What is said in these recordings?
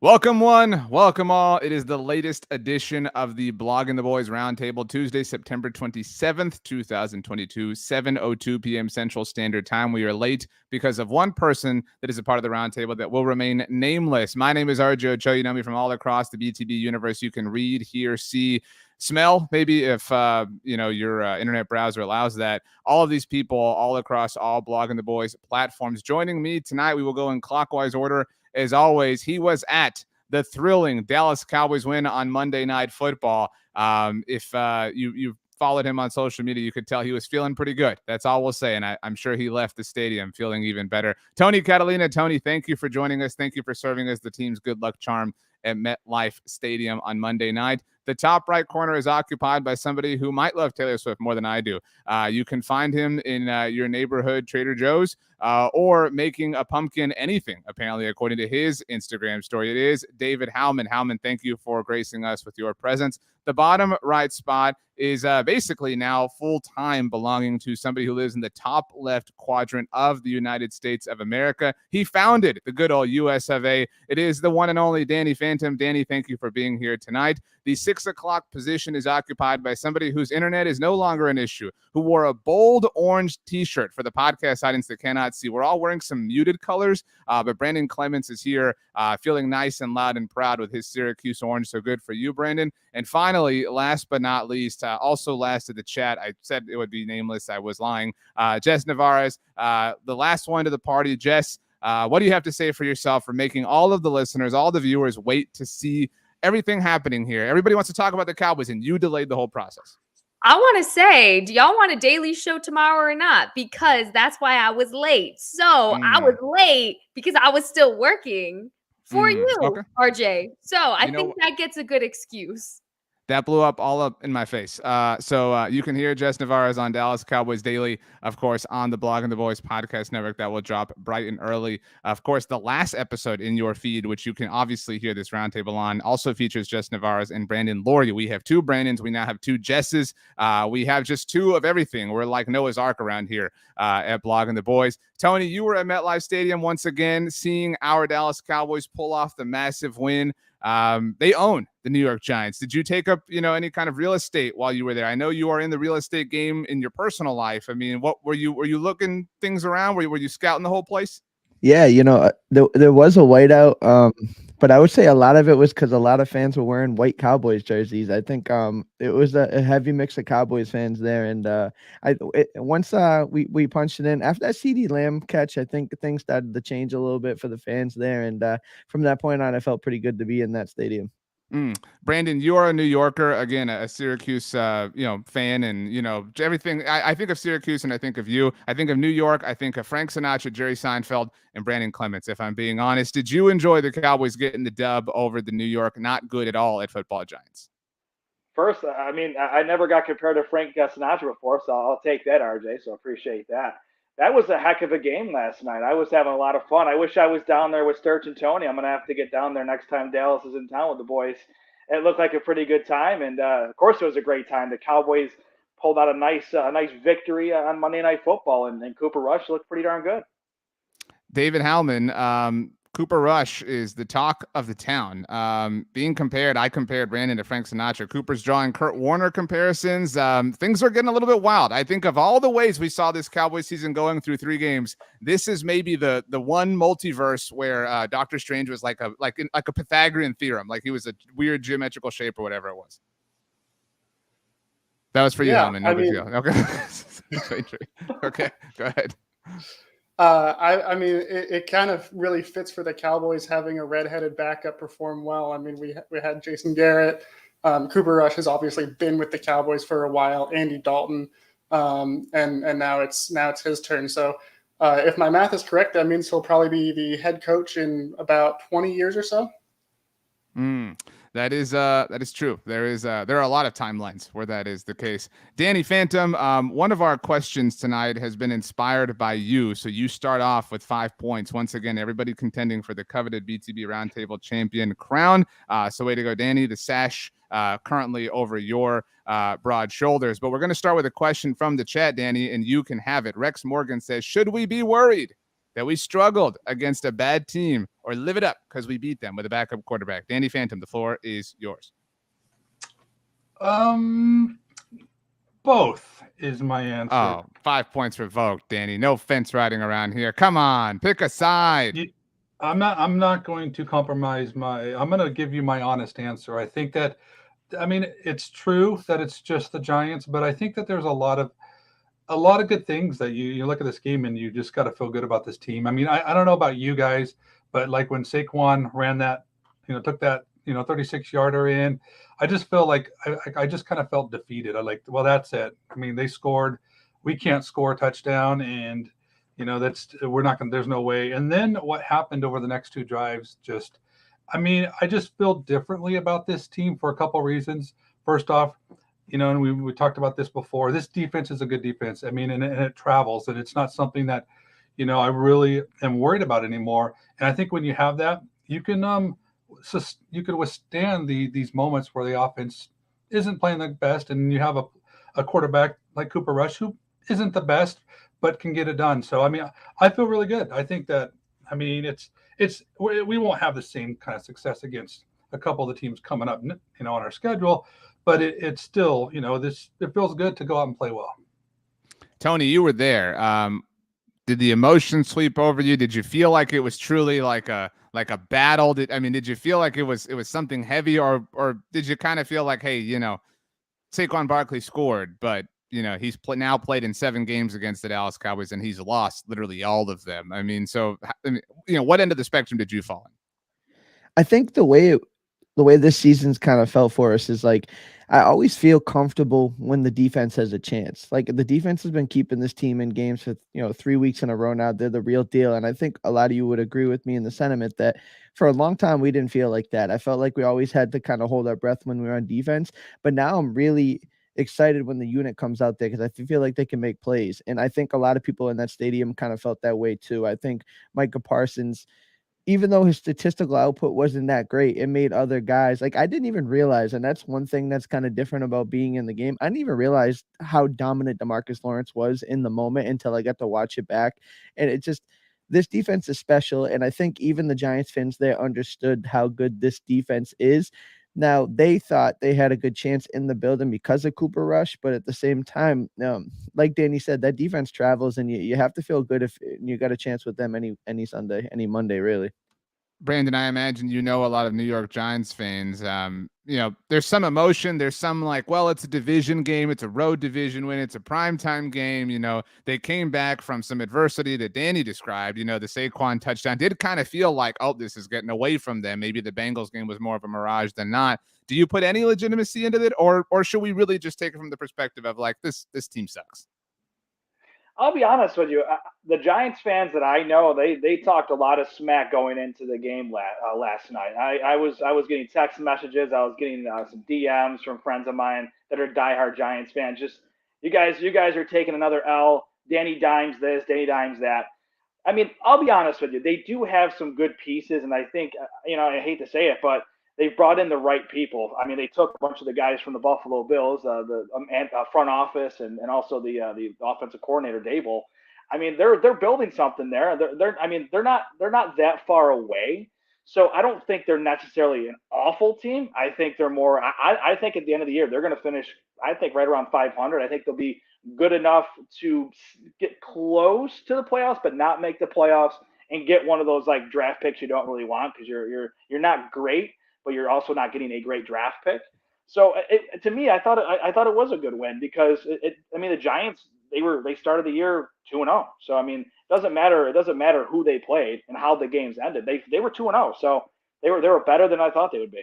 Welcome one, welcome all. It is the latest edition of the Blogging the Boys Roundtable, Tuesday, September 27th, 2022, 7:02 p.m. Central Standard Time. We are late because of one person that is a part of the roundtable that will remain nameless. My name is RJ Ochoa. You know me from all across the BTB universe. You can read, hear, see, smell, maybe if your internet browser allows that. All of these people, all across all Blogging the Boys platforms. Joining me tonight, we will go in clockwise order. As always, he was at the thrilling Dallas Cowboys win on Monday Night Football. If you followed him on social media, you could tell he was feeling pretty good. That's all we'll say. And I'm sure he left the stadium feeling even better. Tony Catalina. Tony, thank you for joining us. Thank you for serving as the team's good luck charm at MetLife Stadium on Monday night. The top right corner is occupied by somebody who might love Taylor Swift more than I do. You can find him in your neighborhood Trader Joe's or making a pumpkin anything, apparently, according to his Instagram story. It is David Howman. Howman, thank you for gracing us with your presence. The bottom right spot is basically now full-time belonging to somebody who lives in the top left quadrant of the United States of America. He founded the good old US of A. It is the one and only Danny Phantom. Danny, thank you for being here tonight. The 6 o'clock position is occupied by somebody whose internet is no longer an issue, who wore a bold orange t-shirt. For the podcast audience that cannot see, we're all wearing some muted colors, but Brandon Clements is here feeling nice and loud and proud with his Syracuse orange. So good for you, Brandon. And finally, last but not least, also last of the chat, I said it would be nameless. I was lying. Jess Nevarez, the last one to the party. Jess, what do you have to say for yourself for making all of the listeners, all the viewers wait to see everything happening here? Everybody wants to talk about the Cowboys, and you delayed the whole process. I want to say, do y'all want a daily show tomorrow or not? Because that's why I was late. So I was late because I was still working for you, okay, RJ. So I think that gets a good excuse. That blew up all up in my face. So you can hear Jess Nevarez on Dallas Cowboys Daily, of course, on the Blogging the Boys podcast network that will drop bright and early. Of course, the last episode in your feed, which you can obviously hear this roundtable on, also features Jess Nevarez and Brandon Laurie. We have two Brandons. We now have two Jesses. We have just two of everything. We're like Noah's Ark around here at Blogging the Boys. Tony, you were at MetLife Stadium once again, seeing our Dallas Cowboys pull off the massive win. They own the New York Giants. Did you take up, any kind of real estate while you were there? I know you are in the real estate game in your personal life. I mean, what were you looking things around? Were you scouting the whole place? Yeah, there was a whiteout, but I would say a lot of it was because a lot of fans were wearing white Cowboys jerseys. I think it was a heavy mix of Cowboys fans there, and once we punched it in after that CeeDee Lamb catch, I think things started to change a little bit for the fans there, and from that point on, it felt pretty good to be in that stadium. Brandon, you are a New Yorker, again, a Syracuse, fan, and everything. I think of Syracuse, and I think of you. I think of New York. I think of Frank Sinatra, Jerry Seinfeld, and Brandon Clements. If I'm being honest, did you enjoy the Cowboys getting the dub over the New York not good at all at football Giants? First, I mean, I never got compared to Frank Sinatra before, so I'll take that, RJ. So appreciate that. That was a heck of a game last night. I was having a lot of fun. I wish I was down there with Sturch and Tony. I'm going to have to get down there next time Dallas is in town with the boys. It looked like a pretty good time, and of course it was a great time. The Cowboys pulled out a nice victory on Monday Night Football, and Cooper Rush looked pretty darn good. David Howman, Cooper Rush is the talk of the town. Being compared, I compared Brandon to Frank Sinatra. Cooper's drawing Kurt Warner comparisons. Things are getting a little bit wild. I think of all the ways we saw this Cowboys season going through 3 games, this is maybe the one multiverse where Doctor Strange was like a Pythagorean theorem, like he was a weird geometrical shape or whatever it was. That was for you, Howman. No big deal. Okay. Okay, go ahead. I mean, it kind of really fits for the Cowboys having a redheaded backup perform well. I mean, we had Jason Garrett. Cooper Rush has obviously been with the Cowboys for a while. Andy Dalton, and now it's his turn. So if my math is correct, that means he'll probably be the head coach in about 20 years or so. That is true. There are a lot of timelines where that is the case. Danny Phantom, one of our questions tonight has been inspired by you. So you start off with 5 points. Once again, everybody contending for the coveted BTB Roundtable champion crown. So way to go, Danny. The sash currently over your broad shoulders. But we're going to start with a question from the chat, Danny, and you can have it. Rex Morgan says, should we be worried that we struggled against a bad team, or live it up because we beat them with a backup quarterback? Danny Phantom, the floor is yours. Both is my answer. Oh, 5 points revoked, Danny. No fence riding around here. Come on, pick a side. I'm not going to compromise I'm going to give you my honest answer. I think that, I mean, it's true that it's just the Giants, but I think that there's a lot of good things that you look at this game and you just got to feel good about this team. I mean, I don't know about you guys, but like when Saquon ran that, took that, 36-yarder in, I just feel like I just kind of felt defeated. I like, well, that's it. I mean, they scored. We can't score a touchdown, and there's no way. And then what happened over the next two drives, I just feel differently about this team for a couple of reasons. First off, and we talked about this before, this defense is a good defense. I mean, and it travels, and it's not something that, I really am worried about anymore. And I think when you have that, you can withstand these moments where the offense isn't playing the best, and you have a quarterback like Cooper Rush who isn't the best but can get it done. So I mean, I feel really good. I think that, I mean, we won't have the same kind of success against a couple of the teams coming up, on our schedule, but it's still, it feels good to go out and play well. Tony, you were there. Did the emotion sweep over you? Did you feel like it was truly like a battle? Did you feel like it was something heavy, or did you kind of feel like, hey, Saquon Barkley scored, but he's now played in 7 games against the Dallas Cowboys and he's lost literally all of them. I mean, what end of the spectrum did you fall in? I think the way this season's kind of felt for us is like, I always feel comfortable when the defense has a chance. Like, the defense has been keeping this team in games for 3 weeks in a row now. They're the real deal. And I think a lot of you would agree with me in the sentiment that for a long time we didn't feel like that. I felt like we always had to kind of hold our breath when we were on defense. But now I'm really excited when the unit comes out there because I feel like they can make plays. And I think a lot of people in that stadium kind of felt that way too. I think Micah Parsons, even though his statistical output wasn't that great, it made other guys, like, I didn't even realize, and that's one thing that's kind of different about being in the game. I didn't even realize how dominant DeMarcus Lawrence was in the moment until I got to watch it back. And this defense is special. And I think even the Giants fans there understood how good this defense is. Now, they thought they had a good chance in the building because of Cooper Rush, but at the same time, like Danny said, that defense travels, and you have to feel good if you got a chance with them any Sunday, any Monday, really. Brandon, I imagine a lot of New York Giants fans. There's some emotion. There's some like, well, it's a division game. It's a road division win. It's a primetime game. They came back from some adversity that Danny described. The Saquon touchdown did kind of feel like, oh, this is getting away from them. Maybe the Bengals game was more of a mirage than not. Do you put any legitimacy into it, or should we really just take it from the perspective of like, this team sucks? I'll be honest with you. The Giants fans that I know, they talked a lot of smack going into the game last night. I was getting text messages. I was getting some DMs from friends of mine that are diehard Giants fans. Just, you guys are taking another L. Danny Dimes this, Danny Dimes that. I mean, I'll be honest with you. They do have some good pieces, and I think, I hate to say it, but they've brought in the right people. I mean, they took a bunch of the guys from the Buffalo Bills, the front office, and also the offensive coordinator, Dable. I mean, they're building something there. They're not that far away. So I don't think they're necessarily an awful team. I think they're more. I think at the end of the year they're going to finish, I think, right around 500. I think they'll be good enough to get close to the playoffs, but not make the playoffs and get one of those like draft picks you don't really want because you're not great, but you're also not getting a great draft pick. So to me, I thought it was a good win because the Giants, they started the year 2-0. So I mean, it doesn't matter who they played and how the games ended. They were 2-0. So they were better than I thought they would be.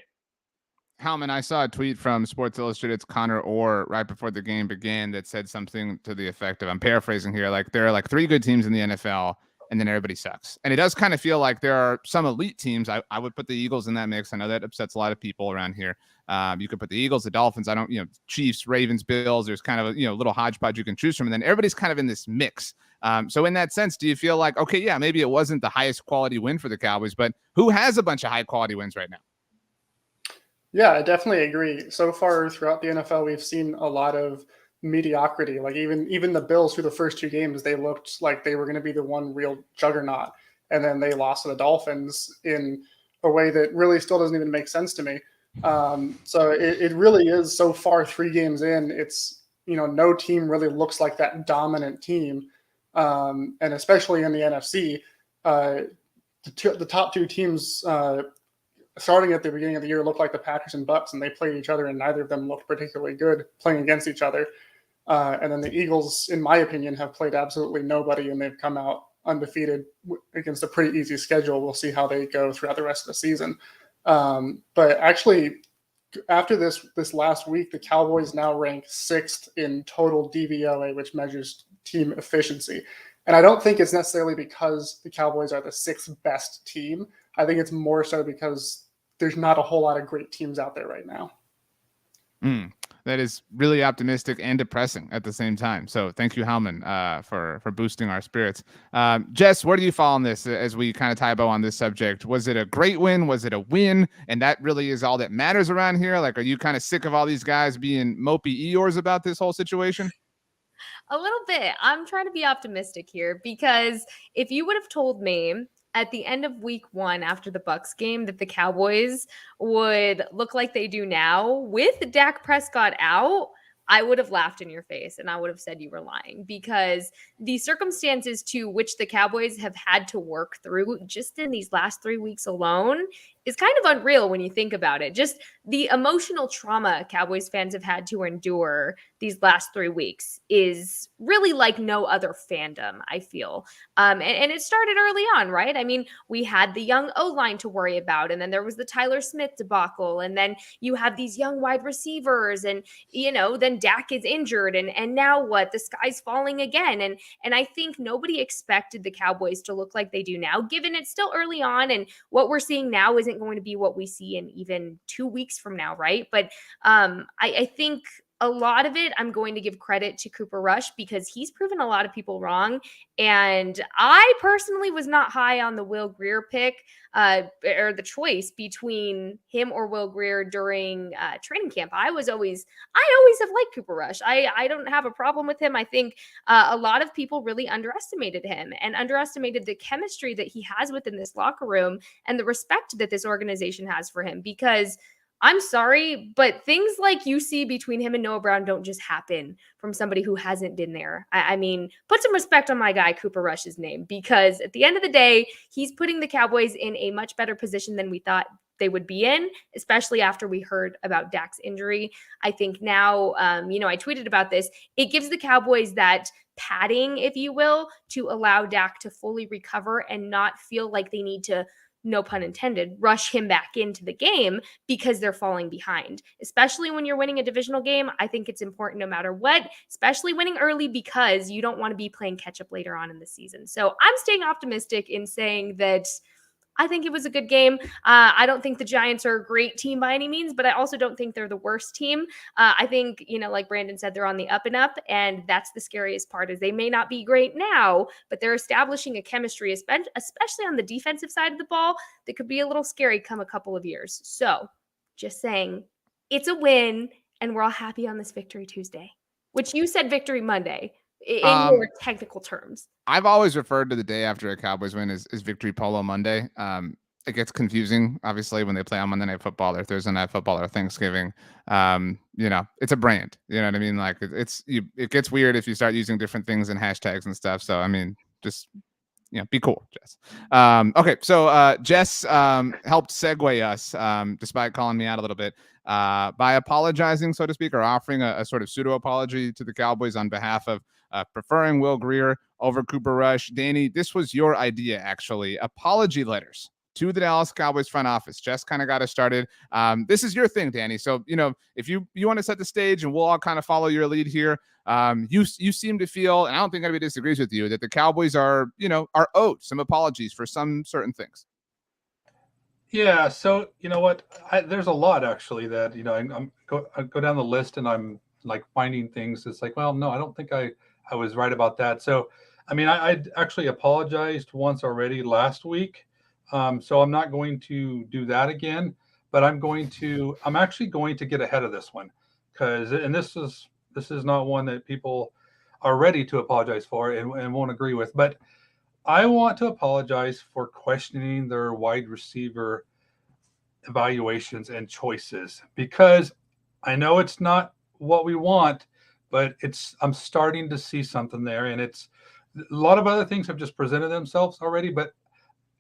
Howman, I saw a tweet from Sports Illustrated's Connor Orr right before the game began that said something to the effect of, I'm paraphrasing here, like there are like 3 good teams in the NFL and then everybody sucks. And it does kind of feel like there are some elite teams. I would put the Eagles in that mix. I know that upsets a lot of people around here. You could put the Eagles, the Dolphins, Chiefs, Ravens, Bills. There's kind of a little hodgepodge you can choose from. And then everybody's kind of in this mix. So in that sense, do you feel like, okay, yeah, maybe it wasn't the highest quality win for the Cowboys, but who has a bunch of high quality wins right now? Yeah, I definitely agree. So far throughout the NFL, we've seen a lot of mediocrity. Like even the Bills through the first 2 games, they looked like they were going to be the one real juggernaut, and then they lost to the Dolphins in a way that really still doesn't even make sense to me. So it really is, so far 3 games in, it's, no team really looks like that dominant team. And especially in the NFC, the top 2 teams starting at the beginning of the year looked like the Packers and Bucks, and they played each other, and neither of them looked particularly good playing against each other. And then the Eagles, in my opinion, have played absolutely nobody, and they've come out undefeated against a pretty easy schedule. We'll see how they go throughout the rest of the season. But actually, after this last week, the Cowboys now rank 6th in total DVOA, which measures team efficiency. And I don't think it's necessarily because the Cowboys are the 6th best team. I think it's more so because there's not a whole lot of great teams out there right now. That is really optimistic and depressing at the same time. So thank you, Howman, for boosting our spirits. Jess, where do you fall on this as we kind of tie a bow on this subject? Was it a great win? Was it a win? And that really is all that matters around here? Like, are you kind of sick of all these guys being mopey Eeyores about this whole situation? A little bit. I'm trying to be optimistic here, because if you would have told me at the end of week 1 after the Bucks game that the Cowboys would look like they do now with Dak Prescott out, I would have laughed in your face and I would have said you were lying, because the circumstances to which the Cowboys have had to work through just in these last 3 weeks alone is kind of unreal when you think about it. Just the emotional trauma Cowboys fans have had to endure these last 3 weeks is really like no other fandom, I feel. And it started early on, right? I mean, we had the young O-line to worry about, and then there was the Tyler Smith debacle, and then you have these young wide receivers, and, then Dak is injured, and now what? The sky's falling again. And I think nobody expected the Cowboys to look like they do now, given it's still early on, and what we're seeing now isn't going to be what we see in even 2 weeks from now, right? But I think a lot of it, I'm going to give credit to Cooper Rush, because he's proven a lot of people wrong. And I personally was not high on the Will Grier pick, or the choice between him or Will Grier during training camp. I always have liked Cooper Rush. I don't have a problem with him. I think a lot of people really underestimated him and underestimated the chemistry that he has within this locker room and the respect that this organization has for him, because I'm sorry, but things like you see between him and Noah Brown don't just happen from somebody who hasn't been there. I mean, put some respect on my guy, Cooper Rush's name, because at the end of the day, he's putting the Cowboys in a much better position than we thought they would be in, especially after we heard about Dak's injury. I think now, I tweeted about this. It gives the Cowboys that padding, if you will, to allow Dak to fully recover and not feel like they need to, no pun intended, rush him back into the game because they're falling behind. Especially when you're winning a divisional game, I think it's important no matter what, especially winning early, because you don't want to be playing catch up later on in the season. So I'm staying optimistic in saying that I think it was a good game. I don't think the Giants are a great team by any means, but I also don't think they're the worst team. I think, like Brandon said, they're on the up and up, and that's the scariest part, is they may not be great now, but they're establishing a chemistry, especially on the defensive side of the ball, that could be a little scary come a couple of years. So just saying, it's a win, and we're all happy on this Victory Tuesday, which you said Victory Monday in more technical terms. I've always referred to the day after a Cowboys win as Victory Polo Monday. It gets confusing, obviously, when they play on Monday Night Football or Thursday Night Football or Thanksgiving. It's a brand. You know what I mean? Like it gets weird if you start using different things and hashtags and stuff. So I mean, just be cool, Jess. Okay, so Jess helped segue us, despite calling me out a little bit, by apologizing, so to speak, or offering a sort of pseudo apology to the Cowboys on behalf of preferring Will Grier over Cooper Rush. Danny, this was your idea, actually. Apology letters to the Dallas Cowboys front office. Jess kind of got us started. This is your thing, Danny. So, if you want to set the stage, and we'll all kind of follow your lead here. You seem to feel, and I don't think anybody disagrees with you, that the Cowboys are owed some apologies for some certain things. Yeah. So, you know what? There's a lot, actually, that, I go down the list and I'm like finding things. It's like, well, no, I don't think I was right about that. So, I mean, I actually apologized once already last week. So I'm not going to do that again, but I'm actually going to get ahead of this one, and this This is not one that people are ready to apologize for and won't agree with. But I want to apologize for questioning their wide receiver evaluations and choices, because I know it's not what we want, but I'm starting to see something there, and it's a lot of other things have just presented themselves already. But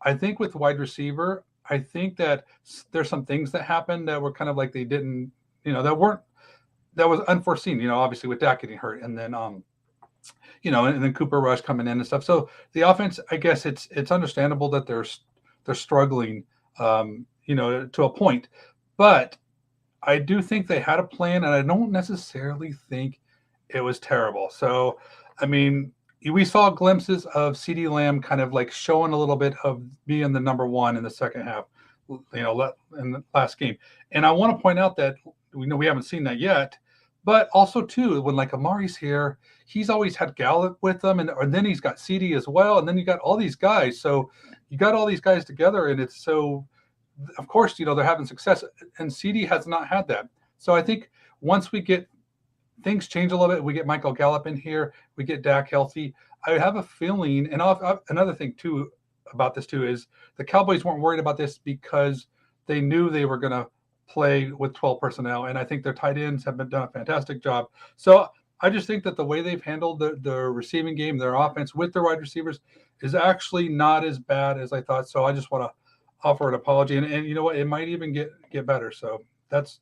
I think with wide receiver, I think that there's some things that happened that were kind of like they didn't, that was unforeseen, obviously with Dak getting hurt, and then and then Cooper Rush coming in and stuff. So the offense, I guess it's understandable that they're struggling, to a point, but I do think they had a plan, and I don't necessarily think it was terrible. So, I mean, we saw glimpses of CeeDee Lamb kind of like showing a little bit of being the number one in the second half, in the last game. And I want to point out that we haven't seen that yet, but also too, when like Amari's here, he's always had Gallup with them, and then he's got CeeDee as well, and then you got all these guys. So you got all these guys together, and it's so. Of course, they're having success, and CeeDee has not had that. So I think once we get things change a little bit, we get Michael Gallup in here, we get Dak healthy. I have a feeling, and another thing too about this too is the Cowboys weren't worried about this because they knew they were going to play with 12 personnel, and I think their tight ends have done a fantastic job. So I just think that the way they've handled the receiving game, their offense with their wide receivers, is actually not as bad as I thought. So I just want to offer an apology, and you know what, it might even get better. So that's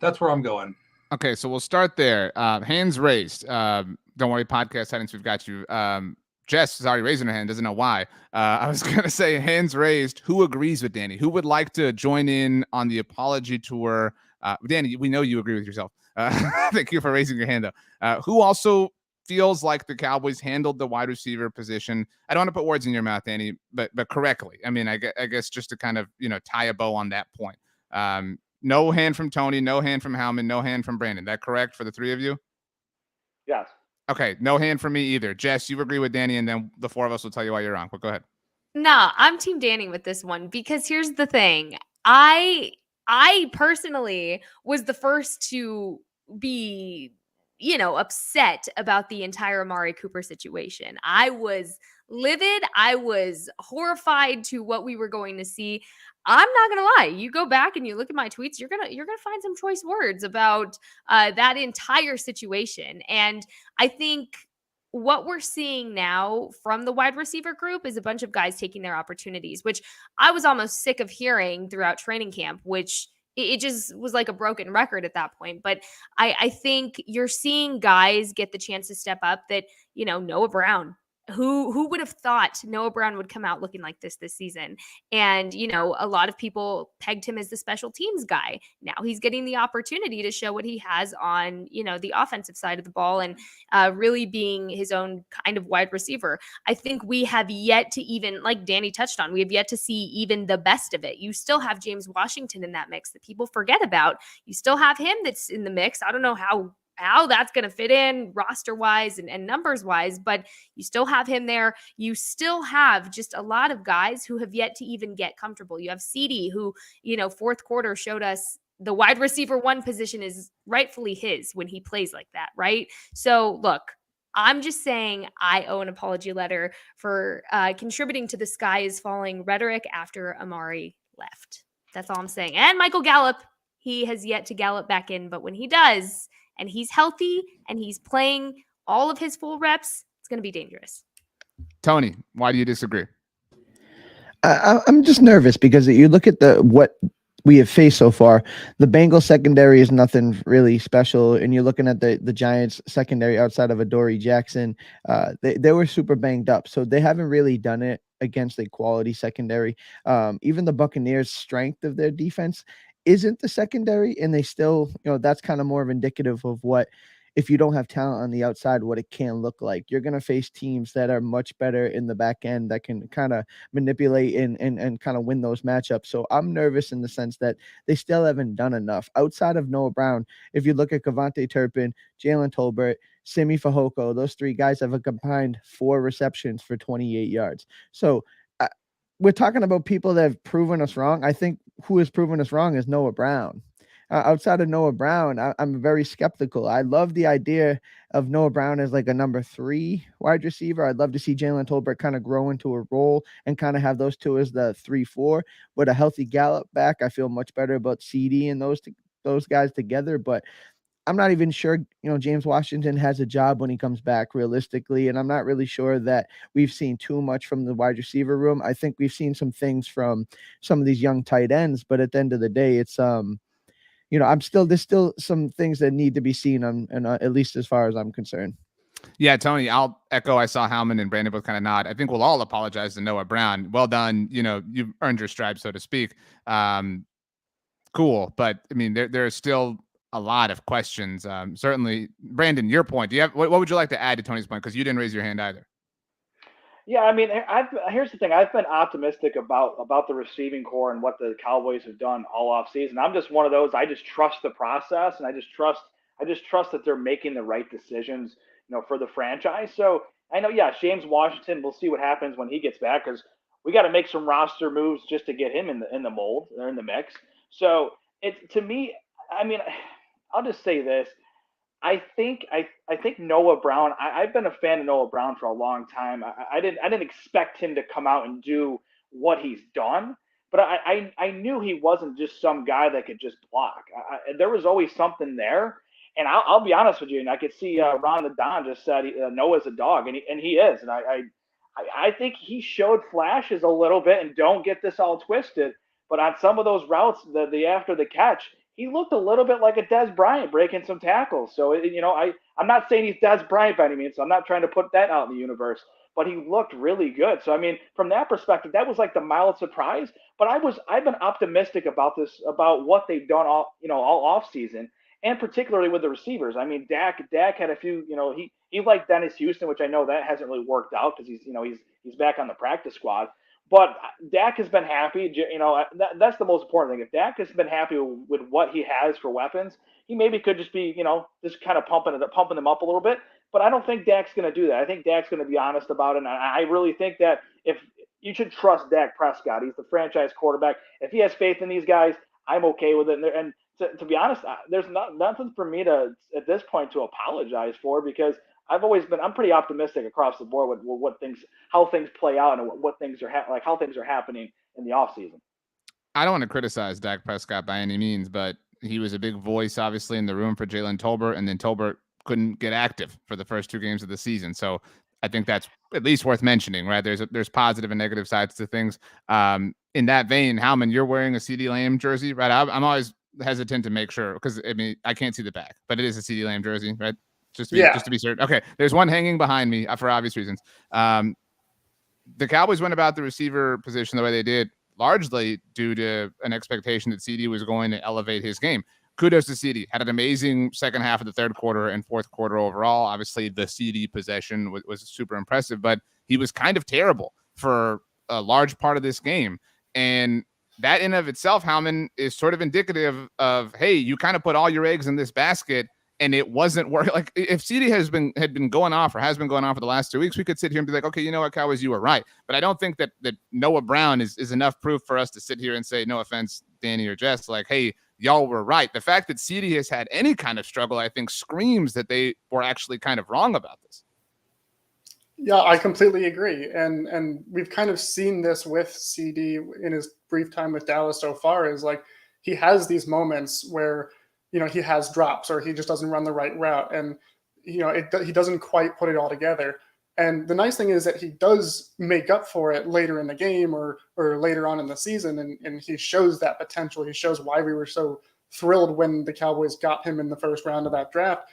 where I'm going. Okay, so we'll start there. Hands raised. Don't worry, podcast audience, we've got you. Jess is already raising her hand, doesn't know why. I was gonna say hands raised. Who agrees with Danny? Who would like to join in on the apology tour? Danny, we know you agree with yourself. Thank you for raising your hand though. Who also feels like the Cowboys handled the wide receiver position? I don't want to put words in your mouth, Danny, but correctly. I mean, I guess just to kind of, tie a bow on that point. No hand from Tony, no hand from Howman, no hand from Brandon. That correct for the three of you? Yes. Okay, no hand from me either. Jess, you agree with Danny, and then the four of us will tell you why you're wrong. But go ahead. Nah, I'm Team Danny with this one, because here's the thing. I personally was the first to be upset about the entire Amari Cooper situation. I was livid. I was horrified to what we were going to see. I'm not gonna lie. You go back and you look at my tweets, you're gonna find some choice words about that entire situation. And I think what we're seeing now from the wide receiver group is a bunch of guys taking their opportunities, which I was almost sick of hearing throughout training camp, which it just was like a broken record at that point. But I think you're seeing guys get the chance to step up that, Noah Brown. Who would have thought Noah Brown would come out looking like this season? And, a lot of people pegged him as the special teams guy. Now he's getting the opportunity to show what he has on, the offensive side of the ball, and really being his own kind of wide receiver. I think we have yet to even, like Danny touched on, we have yet to see even the best of it. You still have James Washington in that mix that people forget about. You still have him that's in the mix. I don't know how that's going to fit in roster wise and numbers wise, but you still have him there. You still have just a lot of guys who have yet to even get comfortable. You have CeeDee, who, fourth quarter showed us the wide receiver one position is rightfully his when he plays like that, right? So look, I'm just saying I owe an apology letter for contributing to the sky is falling rhetoric after Amari left. That's all I'm saying. And Michael Gallup, he has yet to gallop back in, but when he does, and he's healthy and he's playing all of his full reps, it's going to be dangerous. Tony, why do you disagree? I'm just nervous because you look at what we have faced so far. The Bengals secondary is nothing really special, and you're looking at the Giants secondary outside of Adoree Jackson. They were super banged up, so they haven't really done it against a quality secondary. Even the Buccaneers' strength of their defense isn't the secondary, and they still, that's kind of more of indicative of what, if you don't have talent on the outside, what it can look like. You're going to face teams that are much better in the back end that can kind of manipulate and kind of win those matchups. So I'm nervous in the sense that they still haven't done enough outside of Noah Brown. If you look at Kevontae Turpin, Jalen Tolbert, Simi Fehoko, those three guys have a combined 4 receptions for 28 yards. So we're talking about people that have proven us wrong. I think who has proven us wrong is Noah Brown. outside of Noah Brown, I'm very skeptical. I love the idea of Noah Brown as like a number 3 wide receiver. I'd love to see Jalen Tolbert kind of grow into a role and kind of have those two as the 3-4. With a healthy Gallup back, I feel much better about CD and those guys together. But I'm not even sure, James Washington has a job when he comes back realistically. And I'm not really sure that we've seen too much from the wide receiver room. I think we've seen some things from some of these young tight ends, but at the end of the day, it's, there's still some things that need to be seen and at least as far as I'm concerned. Yeah, Tony, I'll echo. I saw Howman and Brandon both kind of nod. I think we'll all apologize to Noah Brown. Well done. You've earned your stripes, so to speak. Cool. But I mean, there are still a lot of questions. Certainly, Brandon, your point. Do you have what would you like to add to Tony's point? Because you didn't raise your hand either. Yeah, I mean, here's the thing. I've been optimistic about the receiving core and what the Cowboys have done all off season. I'm just one of those. I just trust the process, and I just trust that they're making the right decisions, for the franchise. So I know, yeah, James Washington. We'll see what happens when he gets back, because we got to make some roster moves just to get him in the mold or in the mix. So to me, I mean, I'll just say this. I think Noah Brown. I've been a fan of Noah Brown for a long time. I didn't expect him to come out and do what he's done, but I knew he wasn't just some guy that could just block. There was always something there, and I'll be honest with you. And I could see Ron the Don just said Noah's a dog, and he is. And I think he showed flashes a little bit, and don't get this all twisted. But on some of those routes, the after the catch, he looked a little bit like a Dez Bryant breaking some tackles. So, I'm not saying he's Dez Bryant by any means, so I'm not trying to put that out in the universe, but he looked really good. So, I mean, from that perspective, that was like the mild surprise, but I've been optimistic about what they've done all off season, and particularly with the receivers. I mean, Dak had a few, he liked Dennis Houston, which I know that hasn't really worked out because he's back on the practice squad. But Dak has been happy. That's the most important thing. If Dak has been happy with what he has for weapons, he maybe could just be, just kind of pumping them up a little bit. But I don't think Dak's going to do that. I think Dak's going to be honest about it. And I really think that if you should trust Dak Prescott, he's the franchise quarterback. If he has faith in these guys, I'm okay with it. And to be honest, there's nothing for me to at this point to apologize for, because I'm pretty optimistic across the board with how things play out and what things are how things are happening in the offseason. I don't want to criticize Dak Prescott by any means, but he was a big voice, obviously, in the room for Jalen Tolbert, and then Tolbert couldn't get active for the first 2 games of the season. So I think that's at least worth mentioning, right? There's positive and negative sides to things. In that vein, Howman, you're wearing a CeeDee Lamb jersey, right? I'm always hesitant to make sure, because I mean, I can't see the back, but it is a CeeDee Lamb jersey, right? Just to be certain. Okay, there's one hanging behind me for obvious reasons. The Cowboys went about the receiver position the way they did, largely due to an expectation that CD was going to elevate his game. Kudos to CD. Had an amazing second half of the third quarter and fourth quarter overall. Obviously, the CD possession was super impressive, but he was kind of terrible for a large part of this game. And that in of itself, Howman, is sort of indicative of, hey, you kind of put all your eggs in this basket, and it wasn't working. Like, if CD had been going off or has been going on for the last 2 weeks, we could sit here and be like, okay, you know what, Cowboys, you were right. But I don't think that Noah Brown is enough proof for us to sit here and say, no offense, Danny or Jess, like, hey, y'all were right. The fact that CD has had any kind of struggle, I think, screams that they were actually kind of wrong about this. Yeah, I completely agree. And we've kind of seen this with CD in his brief time with Dallas so far, is like he has these moments where, he has drops or he just doesn't run the right route. And, he doesn't quite put it all together. And the nice thing is that he does make up for it later in the game or later on in the season. And he shows that potential. He shows why we were so thrilled when the Cowboys got him in the first round of that draft.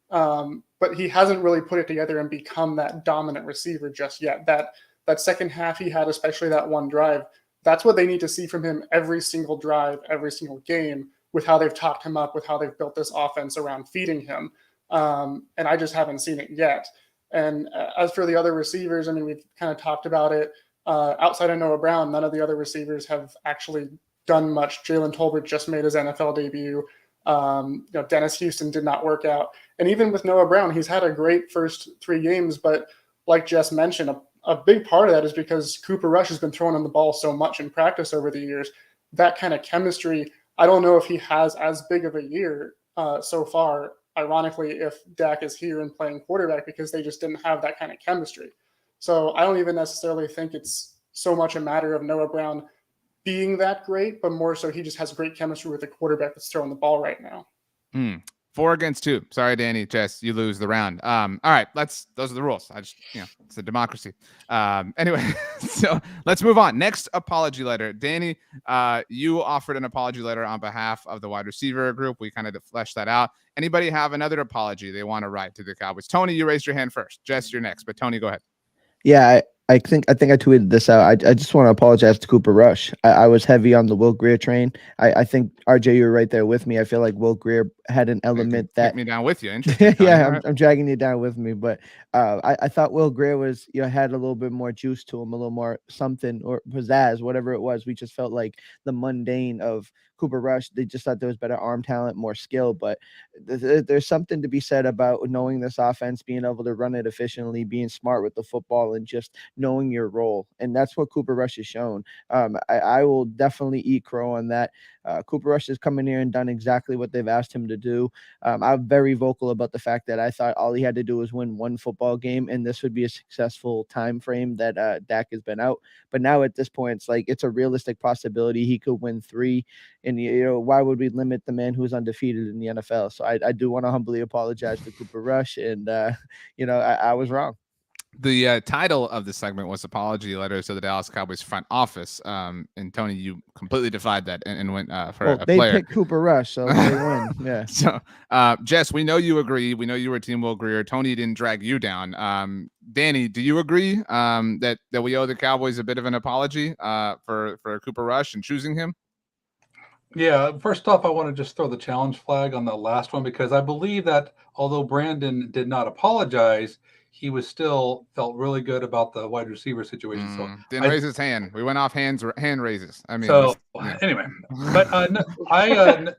But he hasn't really put it together and become that dominant receiver just yet. That second half he had, especially that one drive, that's what they need to see from him every single drive, every single game, with how they've topped him up, with how they've built this offense around feeding him. And I just haven't seen it yet. And as for the other receivers, I mean, we've kind of talked about it. Outside of Noah Brown, none of the other receivers have actually done much. Jalen Tolbert just made his NFL debut. Dennis Houston did not work out. And even with Noah Brown, he's had a great first 3 games. But like Jess mentioned, a big part of that is because Cooper Rush has been throwing on the ball so much in practice over the years. That kind of chemistry I don't know if he has as big of a year so far, ironically, if Dak is here and playing quarterback, because they just didn't have that kind of chemistry. So I don't even necessarily think it's so much a matter of Noah Brown being that great, but more so he just has great chemistry with the quarterback that's throwing the ball right now. 4 against 2. Sorry, Danny. Jess, you lose the round. All right, those are the rules. It's a democracy. Anyway, so let's move on. Next apology letter. Danny, you offered an apology letter on behalf of the wide receiver group. We kind of fleshed that out. Anybody have another apology they want to write to the Cowboys? Tony, you raised your hand first. Jess, you're next, but Tony, go ahead. Yeah, I think I tweeted this out. I just want to apologize to Cooper Rush. I was heavy on the Will Grier train. I think RJ, you're right there with me. I feel like Will Grier had an element that take me down with you. Yeah, I'm dragging you down with me. But I thought Will Grier was had a little bit more juice to him, a little more something or pizzazz, whatever it was. We just felt like the mundane of Cooper Rush. They just thought there was better arm talent, more skill. But there's something to be said about knowing this offense, being able to run it efficiently, being smart with the football, and just knowing your role. And that's what Cooper Rush has shown. I will definitely eat crow on that. Cooper Rush has come in here and done exactly what they've asked him to do. I'm very vocal about the fact that I thought all he had to do was win one football game, and this would be a successful time frame that Dak has been out. But now at this point, it's a realistic possibility he could win 3. And why would we limit the man who's undefeated in the NFL? So I do want to humbly apologize to Cooper Rush, and I was wrong. The title of the segment was Apology Letters to the Dallas Cowboys front office. And Tony, you completely defied that and went for a they player. Picked Cooper Rush, so they win. Yeah. So, Jess, we know you agree. We know you were Team Will Grier. Tony didn't drag you down. Danny, do you agree that we owe the Cowboys a bit of an apology for Cooper Rush and choosing him? Yeah, first off, I want to just throw the challenge flag on the last one, because I believe that although Brandon did not apologize, he was still felt really good about the wide receiver situation. So didn't raise his hand. We went off hand raises. I mean, anyway, but no, I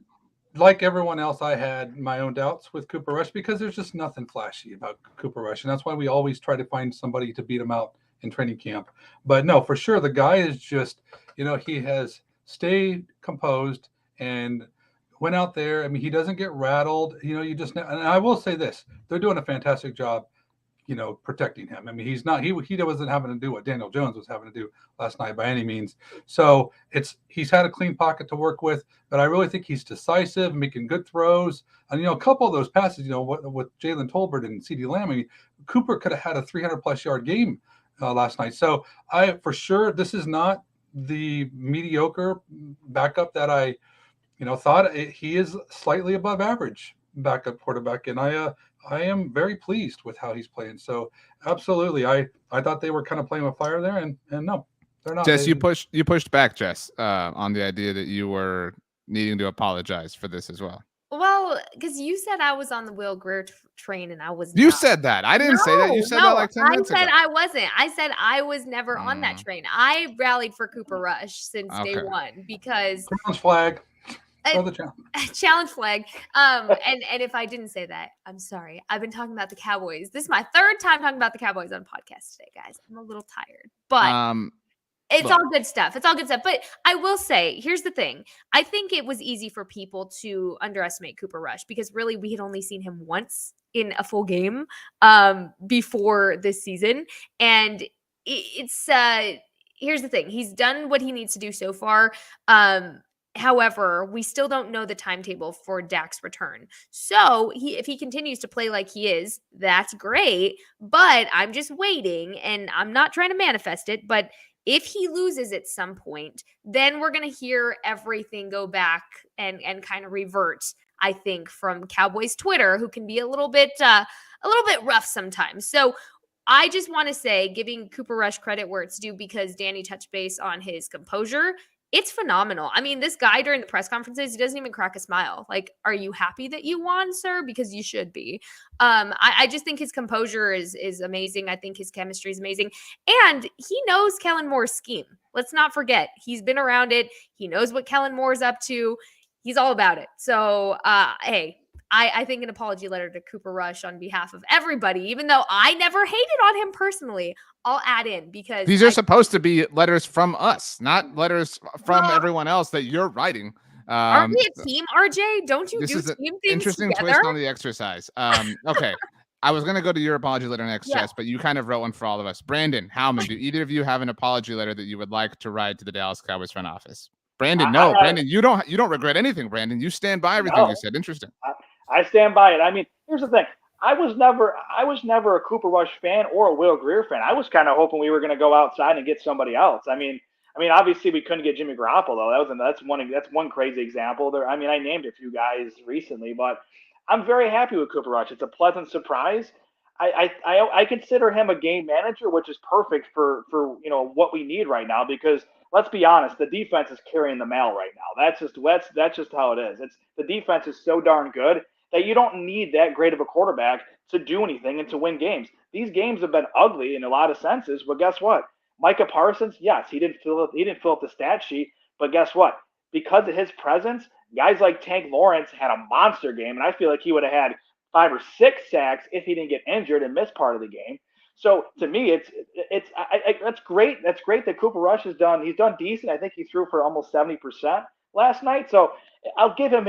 like everyone else, I had my own doubts with Cooper Rush, because there's just nothing flashy about Cooper Rush, and that's why we always try to find somebody to beat him out in training camp. But no, for sure, the guy is just, he has stayed composed and went out there. I mean, he doesn't get rattled. And I will say this: they're doing a fantastic job protecting him. I mean, he wasn't having to do what Daniel Jones was having to do last night by any means. So he's had a clean pocket to work with, but I really think he's decisive, making good throws. And, a couple of those passes, with Jalen Tolbert and CeeDee Lamb, I mean, Cooper could have had a 300+ yard game last night. So for sure, this is not the mediocre backup that I, thought. He is slightly above average backup quarterback. And I am very pleased with how he's playing. So absolutely, I thought they were kind of playing with fire there, and no, they're not. Jess, you pushed back, Jess, on the idea that you were needing to apologize for this as well. Well, because you said I was on the Will Grier train, and I was. You said that. I didn't say that. You said that like 10 minutes ago. I said I wasn't. I said I was never on that train. I rallied for Cooper Rush since day one, because challenge flag. Challenge flag. And if I didn't say that, I'm sorry. I've been talking about the Cowboys. This is my 3rd time talking about the Cowboys on podcast today, guys. I'm a little tired, but it's all good stuff. It's all good stuff. But I will say, here's the thing. I think it was easy for people to underestimate Cooper Rush, because really we had only seen him once in a full game before this season. And it's here's the thing. He's done what he needs to do so far. However, we still don't know the timetable for Dak's return. So if he continues to play like he is, that's great. But I'm just waiting, and I'm not trying to manifest it. But if he loses at some point, then we're going to hear everything go back and kind of revert, I think, from Cowboys Twitter, who can be a little bit rough sometimes. So I just want to say, giving Cooper Rush credit where it's due, because Danny touched base on his composure. It's phenomenal. I mean, this guy during the press conferences, he doesn't even crack a smile. Like, are you happy that you won, sir? Because you should be. I just think his composure is amazing. I think his chemistry is amazing. And he knows Kellen Moore's scheme. Let's not forget. He's been around it. He knows what Kellen Moore's up to. He's all about it. So, hey, I think an apology letter to Cooper Rush on behalf of everybody, even though I never hated on him personally, I'll add in, because these are supposed to be letters from us, not letters from everyone else that you're writing. Aren't we a team, RJ? Don't you this do is an team things interesting together? twist on the exercise. Okay. I was going to go to your apology letter next, Jess, but you kind of wrote one for all of us. Brandon, Howman, do either of you have an apology letter that you would like to write to the Dallas Cowboys front office? Brandon, no. Brandon, you don't regret anything, Brandon. You stand by everything you said. Interesting. I stand by it. I mean, here's the thing. I was never a Cooper Rush fan or a Will Grier fan. I was kind of hoping we were going to go outside and get somebody else. I mean, obviously we couldn't get Jimmy Garoppolo. That's one crazy example. There. I mean, I named a few guys recently, but I'm very happy with Cooper Rush. It's a pleasant surprise. I consider him a game manager, which is perfect for what we need right now. Because let's be honest, the defense is carrying the mail right now. That's just how it is. The defense is so darn good that you don't need that great of a quarterback to do anything and to win games. These games have been ugly in a lot of senses, but guess what? Micah Parsons, yes, he didn't fill up the stat sheet, but guess what? Because of his presence, guys like Tank Lawrence had a monster game, and I feel like he would have had 5 or 6 sacks if he didn't get injured and miss part of the game. So to me, that's great. That's great that Cooper Rush has done. He's done decent. I think he threw for almost 70% last night. So I'll give him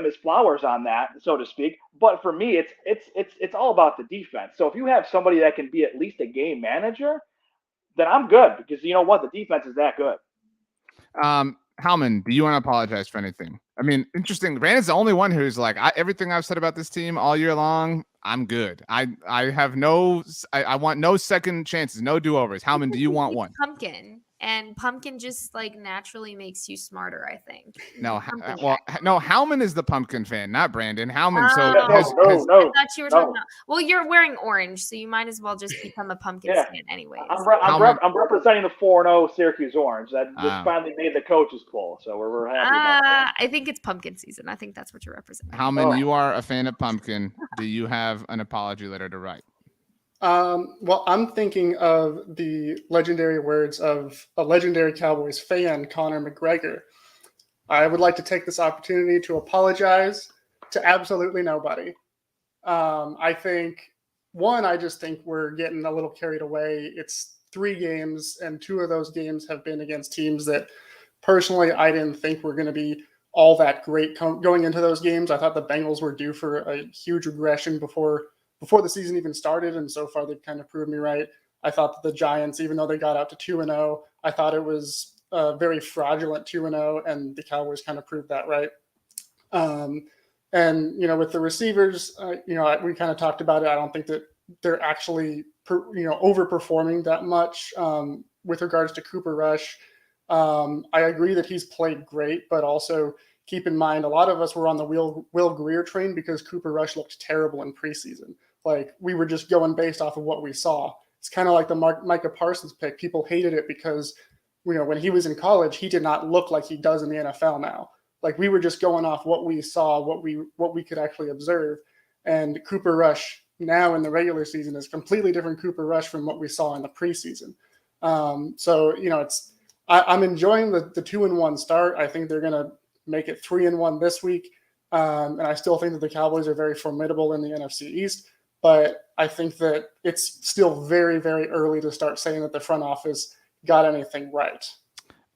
his flowers on that, so to speak. But for me, it's all about the defense. So if you have somebody that can be at least a game manager, then I'm good, because you know what, the defense is that good. Howman, do you want to apologize for anything? I mean, interesting. Brandon's the only one who's like, everything I've said about this team all year long, I'm good. I want no second chances, no do-overs. Howman, do you want one? Pumpkin. And pumpkin just like naturally makes you smarter, I think. No, Howman is the pumpkin fan, not Brandon. Howman. No. I thought you were talking about. Well, you're wearing orange, so you might as well just become a pumpkin fan anyways. I'm representing the 4-0 Syracuse Orange. That just finally made the coaches pull, so we're happy about that. I think it's pumpkin season. I think that's what you're representing. Howman, you are a fan of pumpkin. Do you have an apology letter to write? Well, I'm thinking of the legendary words of a legendary Cowboys fan, Conor McGregor. I would like to take this opportunity to apologize to absolutely nobody. I just think we're getting a little carried away. It's 3 games, and 2 of those games have been against teams that personally I didn't think were going to be all that great going into those games. I thought the Bengals were due for a huge regression before the season even started, and so far they've kind of proved me right. I thought that the Giants, even though they got out to 2-0, I thought it was a very fraudulent 2-0, and the Cowboys kind of proved that right. And with the receivers, we kind of talked about it. I don't think that they're actually overperforming that much with regards to Cooper Rush. I agree that he's played great, but also keep in mind a lot of us were on the Will Grier train because Cooper Rush looked terrible in preseason. Like, we were just going based off of what we saw. It's kind of like the Micah Parsons pick. People hated it because, when he was in college, he did not look like he does in the NFL now. Like, we were just going off what we saw, what we could actually observe. And Cooper Rush now in the regular season is completely different Cooper Rush from what we saw in the preseason. I'm enjoying the 2-1 start. I think they're going to make it 3-1 this week. And I still think that the Cowboys are very formidable in the NFC East. But I think that it's still very, very early to start saying that the front office got anything right.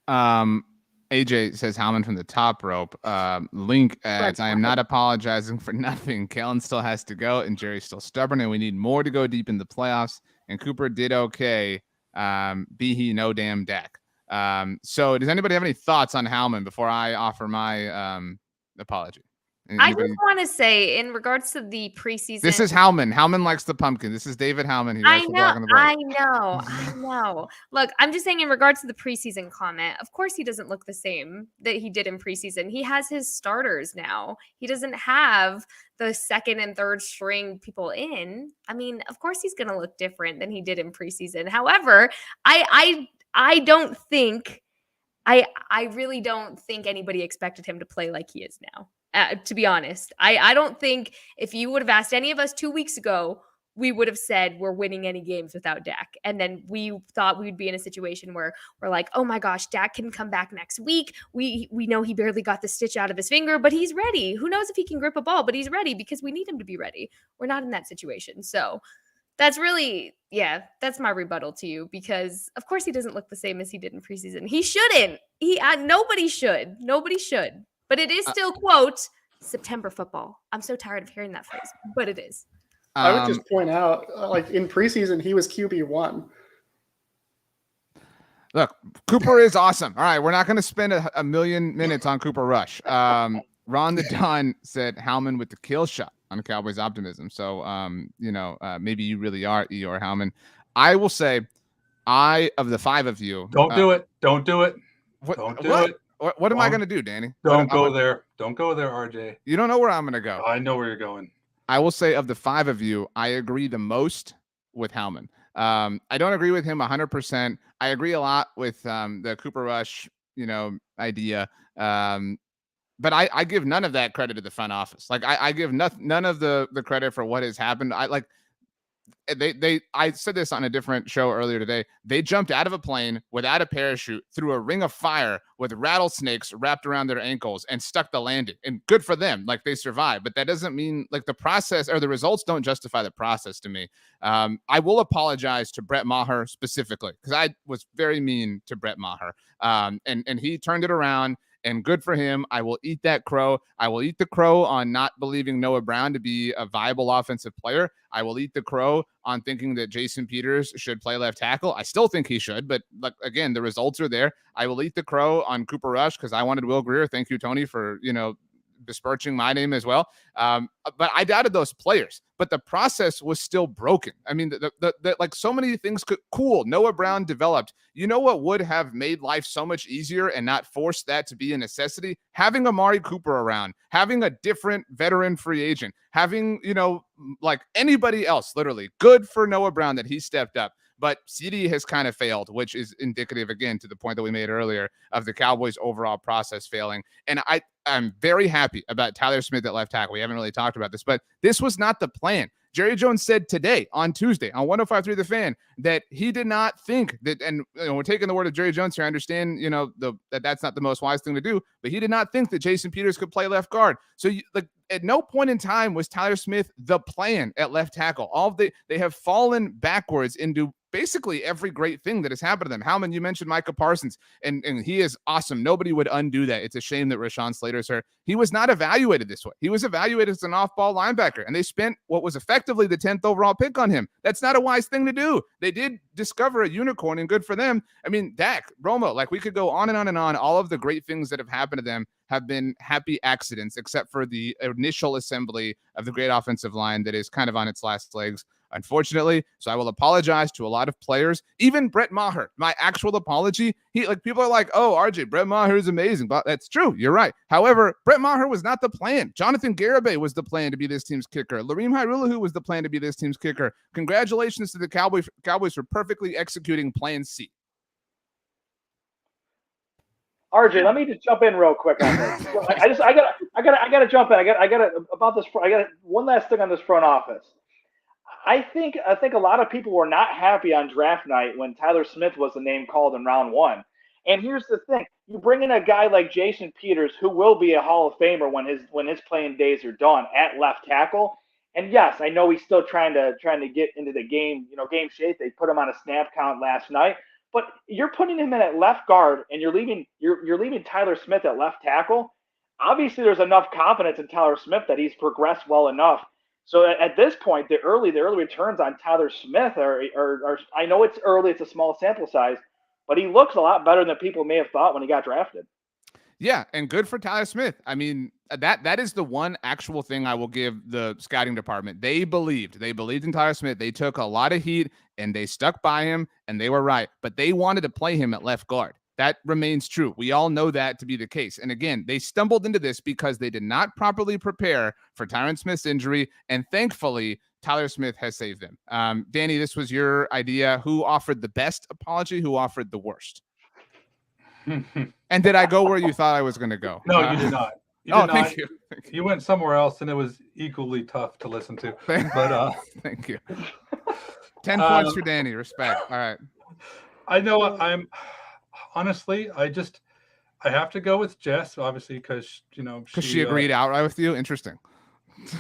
AJ says Howman from the top rope. Link adds, I am not apologizing for nothing. Kellen still has to go, and Jerry's still stubborn, and we need more to go deep in the playoffs. And Cooper did okay. Be he no damn Dak. So does anybody have any thoughts on Howman before I offer my apology? I just want to say, in regards to the preseason, this is Howman. Howman likes the pumpkin. This is David Howman. I know. Look, I'm just saying, in regards to the preseason comment, of course he doesn't look the same that he did in preseason. He has his starters now. He doesn't have the second and third string people in. I mean, of course he's going to look different than he did in preseason. However, I don't think, I really don't think anybody expected him to play like he is now. To be honest, I don't think if you would have asked any of us 2 weeks ago, we would have said we're winning any games without Dak. And then we thought we'd be in a situation where we're like, oh my gosh, Dak can come back next week. We know he barely got the stitch out of his finger, but he's ready. Who knows if he can grip a ball, but he's ready because we need him to be ready. We're not in that situation. So that's really, that's my rebuttal to you, because of course he doesn't look the same as he did in preseason. He shouldn't. Nobody should. But it is still, quote, September football. I'm so tired of hearing that phrase, but it is. I would just point out, like in preseason, he was QB1. Look, Cooper is awesome. All right, we're not going to spend a million minutes on Cooper Rush. Ron the Don said Howman with the kill shot on Cowboys Optimism. So, maybe you really are Eeyore Howman. I will say, of the five of you, don't do it. Don't do it. Don't do it. What am I going to do, Danny? Don't go there. Don't go there, RJ. You don't know where I'm going to go. I know where you're going. I will say, of the five of you, I agree the most with Howman. I don't agree with him 100%. I agree a lot with the Cooper Rush, idea. But I give none of that credit to the front office. Like I give none of the credit for what has happened. I said this on a different show earlier today. They jumped out of a plane without a parachute through a ring of fire with rattlesnakes wrapped around their ankles and stuck the landing. And good for them. Like they survived, but that doesn't mean like the process or the results don't justify the process to me. I will apologize to Brett Maher specifically because I was very mean to Brett Maher. And he turned it around. And good for him. I will eat that crow. I will eat the crow on not believing Noah Brown to be a viable offensive player. I will eat the crow on thinking that Jason Peters should play left tackle. I still think he should, but again, the results are there. I will eat the crow on Cooper Rush because I wanted Will Grier. Thank you, Tony, for besmirching my name as well. But I doubted those players, but the process was still broken. I mean, like so many things cool. Noah Brown developed. You know what would have made life so much easier and not forced that to be a necessity? Having Amari Cooper around, having a different veteran free agent, having, like anybody else, literally. Good for Noah Brown that he stepped up. But CD has kind of failed, which is indicative, again, to the point that we made earlier of the Cowboys' overall process failing. And I'm very happy about Tyler Smith at left tackle. We haven't really talked about this, but this was not the plan. Jerry Jones said today on Tuesday on 105.3 The Fan that he did not think that, and we're taking the word of Jerry Jones here. I understand, that that's not the most wise thing to do, but he did not think that Jason Peters could play left guard. So at no point in time was Tyler Smith the plan at left tackle. They have fallen backwards into basically every great thing that has happened to them. Howman, you mentioned Micah Parsons, and he is awesome. Nobody would undo that. It's a shame that Rashawn Slater's hurt. He was not evaluated this way. He was evaluated as an off-ball linebacker, and they spent what was effectively the 10th overall pick on him. That's not a wise thing to do. They did discover a unicorn, and good for them. I mean, Dak, Romo, like we could go on and on and on. All of the great things that have happened to them have been happy accidents, except for the initial assembly of the great offensive line that is kind of on its last legs, unfortunately. So I will apologize to a lot of players, even Brett Maher. My actual apology, people are like, oh, RJ, Brett Maher is amazing. But that's true. You're right. However, Brett Maher was not the plan. Jonathan Garibay was the plan to be this team's kicker. Lareem Hairulahu was the plan to be this team's kicker. Congratulations to the Cowboys for perfectly executing Plan C. RJ, let me just jump in real quick on this. I gotta jump in. I got one last thing on this front office. I think a lot of people were not happy on draft night when Tyler Smith was the name called in round one. And here's the thing: you bring in a guy like Jason Peters, who will be a Hall of Famer when his playing days are done at left tackle. And yes, I know he's still trying to get into the game shape. They put him on a snap count last night. But you're putting him in at left guard, and you're leaving Tyler Smith at left tackle. Obviously, there's enough confidence in Tyler Smith that he's progressed well enough. So at this point, the early returns on Tyler Smith are I know it's early, it's a small sample size, but he looks a lot better than people may have thought when he got drafted. Yeah, and good for Tyler Smith. I mean, that is the one actual thing I will give the scouting department. They believed in Tyler Smith. They took a lot of heat and they stuck by him, and they were right. But they wanted to play him at left guard. That remains true. We all know that to be the case. And again, they stumbled into this because they did not properly prepare for Tyron Smith's injury, and thankfully, Tyler Smith has saved them. Danny, this was your idea. Who offered the best apology? Who offered the worst? And did I go where you thought I was going to go? No, you did not. Thank you. You went somewhere else, and it was equally tough to listen to. But thank you. 10 points for Danny. Respect. All right. I know I'm honestly. I have to go with Jess, obviously, because she agreed outright with you. Interesting.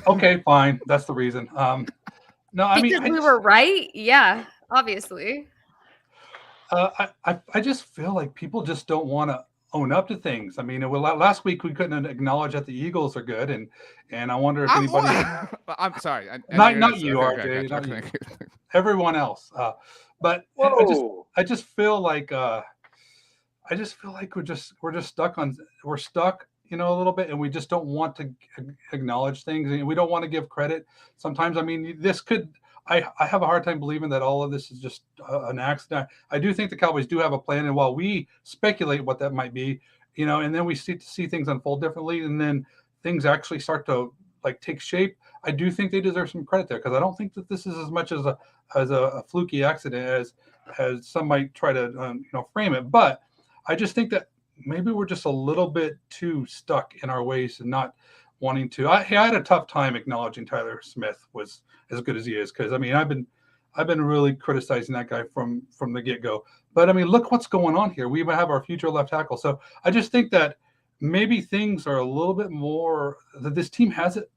Okay, fine. That's the reason. No, I mean, we were right. Yeah, obviously. I just feel like people just don't want to own up to things. I mean, last week we couldn't acknowledge that the Eagles are good, and I wonder if anybody. I'm sorry, not you, RJ, not you. Everyone else. But I just feel like we're stuck, you know, a little bit, and we just don't want to acknowledge things, and we don't want to give credit. Sometimes, I mean, this could. I have a hard time believing that all of this is just an accident. I do think the Cowboys do have a plan, and while we speculate what that might be, you know, and then we see things unfold differently, and then things actually start to like take shape. I do think they deserve some credit there, because I don't think that this is as much as a fluky accident as some might try to frame it. But I just think that maybe we're just a little bit too stuck in our ways and not wanting to. I had a tough time acknowledging Tyler Smith was as good as he is, because I mean I've been really criticizing that guy from the get-go. But I mean, look what's going on here. We have our future left tackle. So I just think that maybe things are a little bit more, that this team has it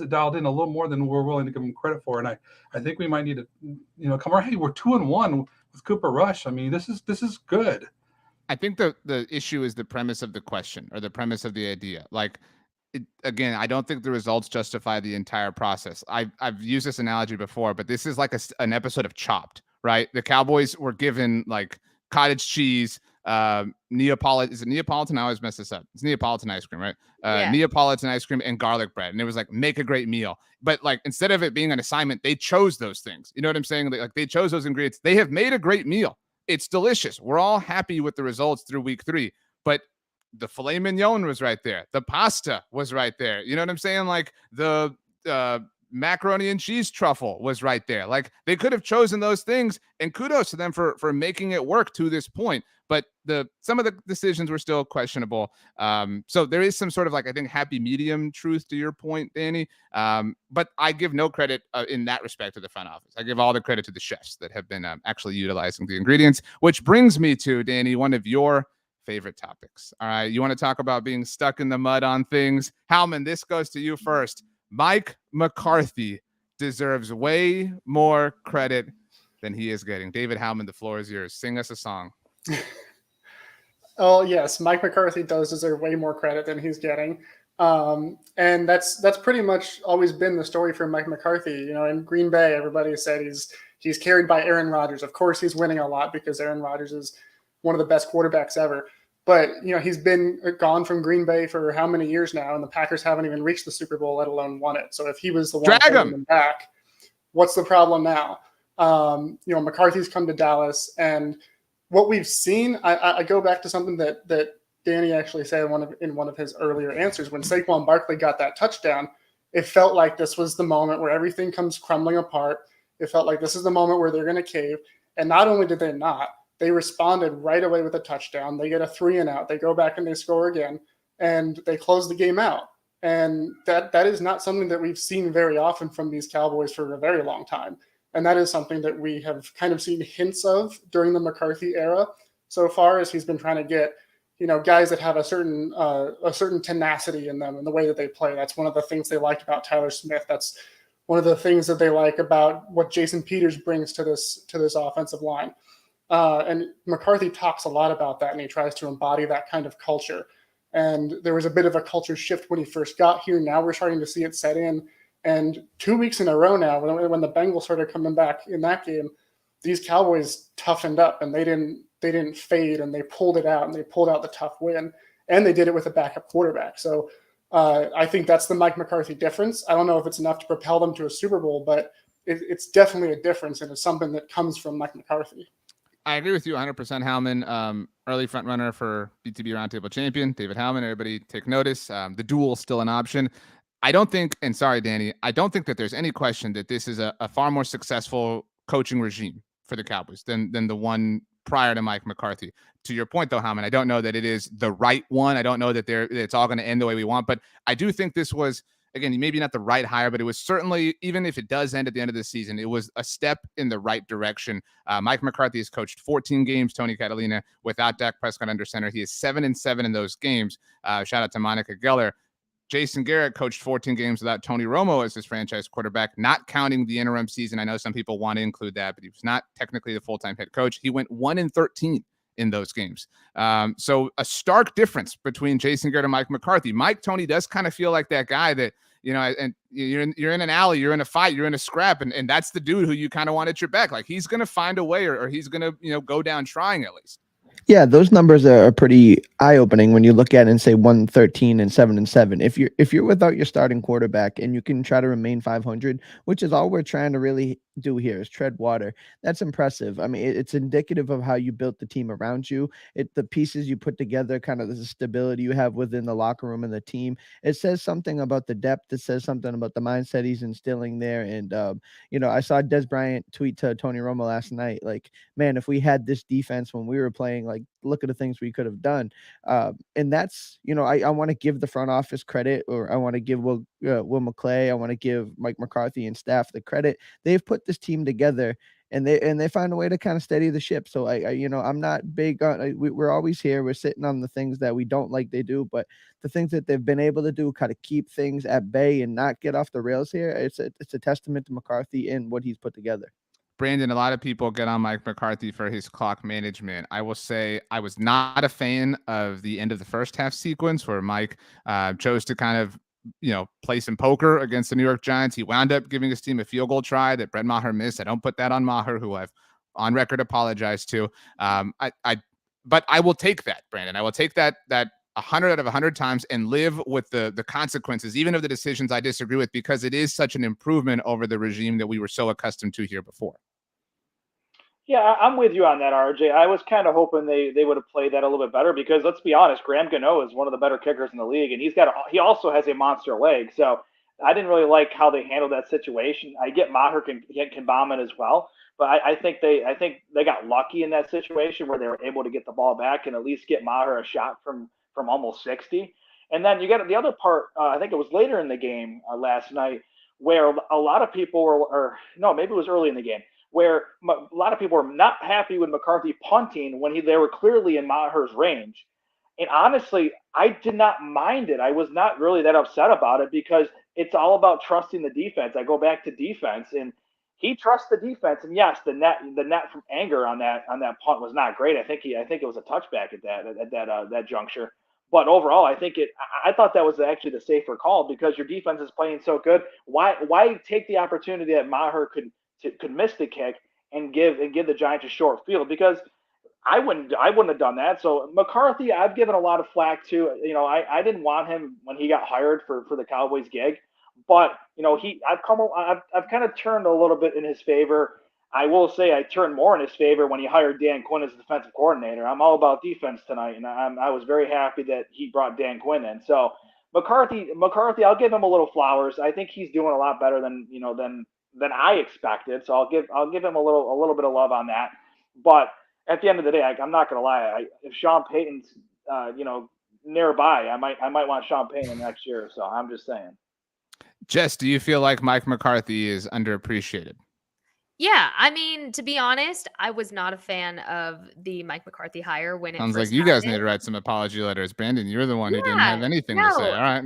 dialed in a little more than we're willing to give them credit for. And I think we might need to, come around. Hey, we're 2-1 with Cooper Rush. I mean, this is good. I think the issue is the premise of the question, or the premise of the idea. Like, again, I don't think the results justify the entire process. I've used this analogy before, but this is like an episode of Chopped, right? The Cowboys were given like cottage cheese, Neapolitan. Is it Neapolitan? I always mess this up. It's Neapolitan ice cream, right? Yeah. Neapolitan ice cream and garlic bread. And it was like, make a great meal. But like, instead of it being an assignment, they chose those things. You know what I'm saying? Like they chose those ingredients. They have made a great meal. It's delicious. We're all happy with the results through week 3, but the filet mignon was right there. The pasta was right there. You know what I'm saying? Like the macaroni and cheese truffle was right there. Like they could have chosen those things, and kudos to them for making it work to this point. But some of the decisions were still questionable. So there is some sort of like, I think, happy medium truth to your point, Danny. But I give no credit in that respect to the front office. I give all the credit to the chefs that have been actually utilizing the ingredients, which brings me to, Danny, one of your favorite topics. All right. You want to talk about being stuck in the mud on things? Howman, this goes to you first. Mike McCarthy deserves way more credit than he is getting. David Howman, the floor is yours. Sing us a song. Oh, yes. Mike McCarthy does deserve way more credit than he's getting. And that's pretty much always been the story for Mike McCarthy. You know, in Green Bay, everybody said he's carried by Aaron Rodgers. Of course, he's winning a lot because Aaron Rodgers is one of the best quarterbacks ever. But, he's been gone from Green Bay for how many years now, and the Packers haven't even reached the Super Bowl, let alone won it. So if he was the one holding them back, what's the problem now? McCarthy's come to Dallas, and what we've seen, I go back to something that Danny actually said in one of his earlier answers. When Saquon Barkley got that touchdown, it felt like this was the moment where everything comes crumbling apart. It felt like this is the moment where they're going to cave. And not only did they not, they responded right away with a touchdown. They get a 3-and-out. They go back and they score again, and they close the game out. And that is not something that we've seen very often from these Cowboys for a very long time. And that is something that we have kind of seen hints of during the McCarthy era so far, as he's been trying to get, guys that have a certain tenacity in them and the way that they play. That's one of the things they liked about Tyler Smith. That's one of the things that they like about what Jason Peters brings to this offensive line. And McCarthy talks a lot about that, and he tries to embody that kind of culture. And there was a bit of a culture shift when he first got here. Now we're starting to see it set in. And 2 weeks in a row now, when the Bengals started coming back in that game, these Cowboys toughened up, and they didn't fade, and they pulled it out, and they pulled out the tough win, and they did it with a backup quarterback. So I think that's the Mike McCarthy difference. I don't know if it's enough to propel them to a Super Bowl, but it's definitely a difference, and it's something that comes from Mike McCarthy. I agree with you 100%, Howman. Early front runner for BTB Roundtable champion, David Howman. Everybody take notice. The duel still an option. I don't think, and sorry, Danny, I don't think that there's any question that this is a far more successful coaching regime for the Cowboys than the one prior to Mike McCarthy. To your point, though, Howman, I don't know that it is the right one. I don't know that it's all going to end the way we want, but I do think this was, again, maybe not the right hire, but it was certainly, even if it does end at the end of the season, it was a step in the right direction. Mike McCarthy has coached 14 games, Tony Catalina, without Dak Prescott under center. He is 7-7 in those games. Shout out to Monica Geller. Jason Garrett coached 14 games without Tony Romo as his franchise quarterback, not counting the interim season. I know some people want to include that, but he was not technically the full-time head coach. He went 1-13 in those games. So a stark difference between Jason Garrett and Mike McCarthy. Mike Tony does kind of feel like that guy that, and you're in an alley, you're in a fight, you're in a scrap, and that's the dude who you kind of want at your back. Like he's going to find a way, or he's going to, go down trying at least. Yeah, those numbers are pretty eye-opening when you look at it and say 113 and 7-7. If you're without your starting quarterback and you can try to remain 500, which is all we're trying to really do here is tread water. That's impressive. I mean, it's indicative of how you built the team around you. The pieces you put together, kind of the stability you have within the locker room and the team. It says something about the depth. It says something about the mindset he's instilling there. And I saw Des Bryant tweet to Tony Romo last night, like, man, if we had this defense when we were playing, like, look at the things we could have done. And that's, I want to give the front office credit, or I want to give Will McClay, I want to give Mike McCarthy and staff the credit. They've put this team together, and they find a way to kind of steady the ship. So I'm not big on, we're always here. We're sitting on the things that we don't like they do, but the things that they've been able to do, kind of keep things at bay and not get off the rails here. It's a testament to McCarthy and what he's put together. Brandon, a lot of people get on Mike McCarthy for his clock management. I will say I was not a fan of the end of the first half sequence where Mike chose to kind of, play some poker against the New York Giants. He wound up giving his team a field goal try that Brett Maher missed. I don't put that on Maher, who I've on record apologized to. But I will take that, Brandon. I will take that 100 out of 100 times and live with the consequences, even of the decisions I disagree with, because it is such an improvement over the regime that we were so accustomed to here before. Yeah, I'm with you on that, RJ. I was kind of hoping they would have played that a little bit better because, let's be honest, Graham Gano is one of the better kickers in the league, and he also has a monster leg. So I didn't really like how they handled that situation. I get Maher can bomb it as well, but I think they got lucky in that situation where they were able to get the ball back and at least get Maher a shot from almost 60. And then you got the other part. I think it was later in the game last night where a lot of people maybe it was early in the game, where a lot of people were not happy with McCarthy punting when they were clearly in Maher's range. And honestly, I did not mind it. I was not really that upset about it because it's all about trusting the defense. I go back to defense, and he trusts the defense. And yes, the net from Anger on that punt was not great. I think it was a touchback at that juncture. But overall, I thought that was actually the safer call because your defense is playing so good. Why take the opportunity that Maher could miss the kick and give the Giants a short field? Because I wouldn't have done that. So McCarthy, I've given a lot of flack to. I didn't want him when he got hired for the Cowboys gig, but I've kind of turned a little bit in his favor. I will say I turned more in his favor when he hired Dan Quinn as defensive coordinator. I'm all about defense tonight, and I was very happy that he brought Dan Quinn in. So McCarthy, I'll give him a little flowers. I think he's doing a lot better than I expected. So I'll give him a little bit of love on that. But at the end of the day, I'm not going to lie. If Sean Payton's nearby, I might want Sean Payton next year. So I'm just saying. Jess, do you feel like Mike McCarthy is underappreciated? Yeah, I mean, to be honest, I was not a fan of the Mike McCarthy hire when it sounds first like you guys happened. need to write some apology letters. Brandon, you're the one who didn't have anything to say. All right.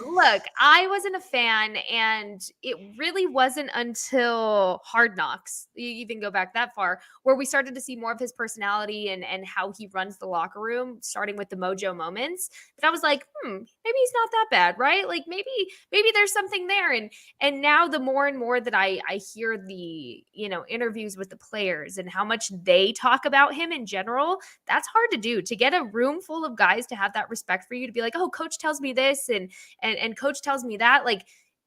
Look, I wasn't a fan, and it really wasn't until Hard Knocks, you even go back that far, where we started to see more of his personality and how he runs the locker room, starting with the mojo moments. But I was like, maybe he's not that bad, right? Like maybe there's something there. And now the more and more that I hear the interviews with the players and how much they talk about him in general, that's hard to do. To get a room full of guys to have that respect for you, to be like, oh, coach tells me this and coach tells me that. Like,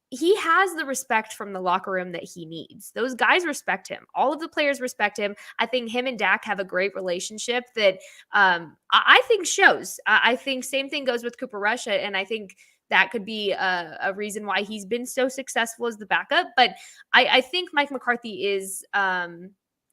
he has the respect from the locker room that he needs. Those guys respect him. All of the players respect him. I think him and Dak have a great relationship that I think shows. I think same thing goes with Cooper Rush, and I think that could be a reason why he's been so successful as the backup. But I think Mike McCarthy is on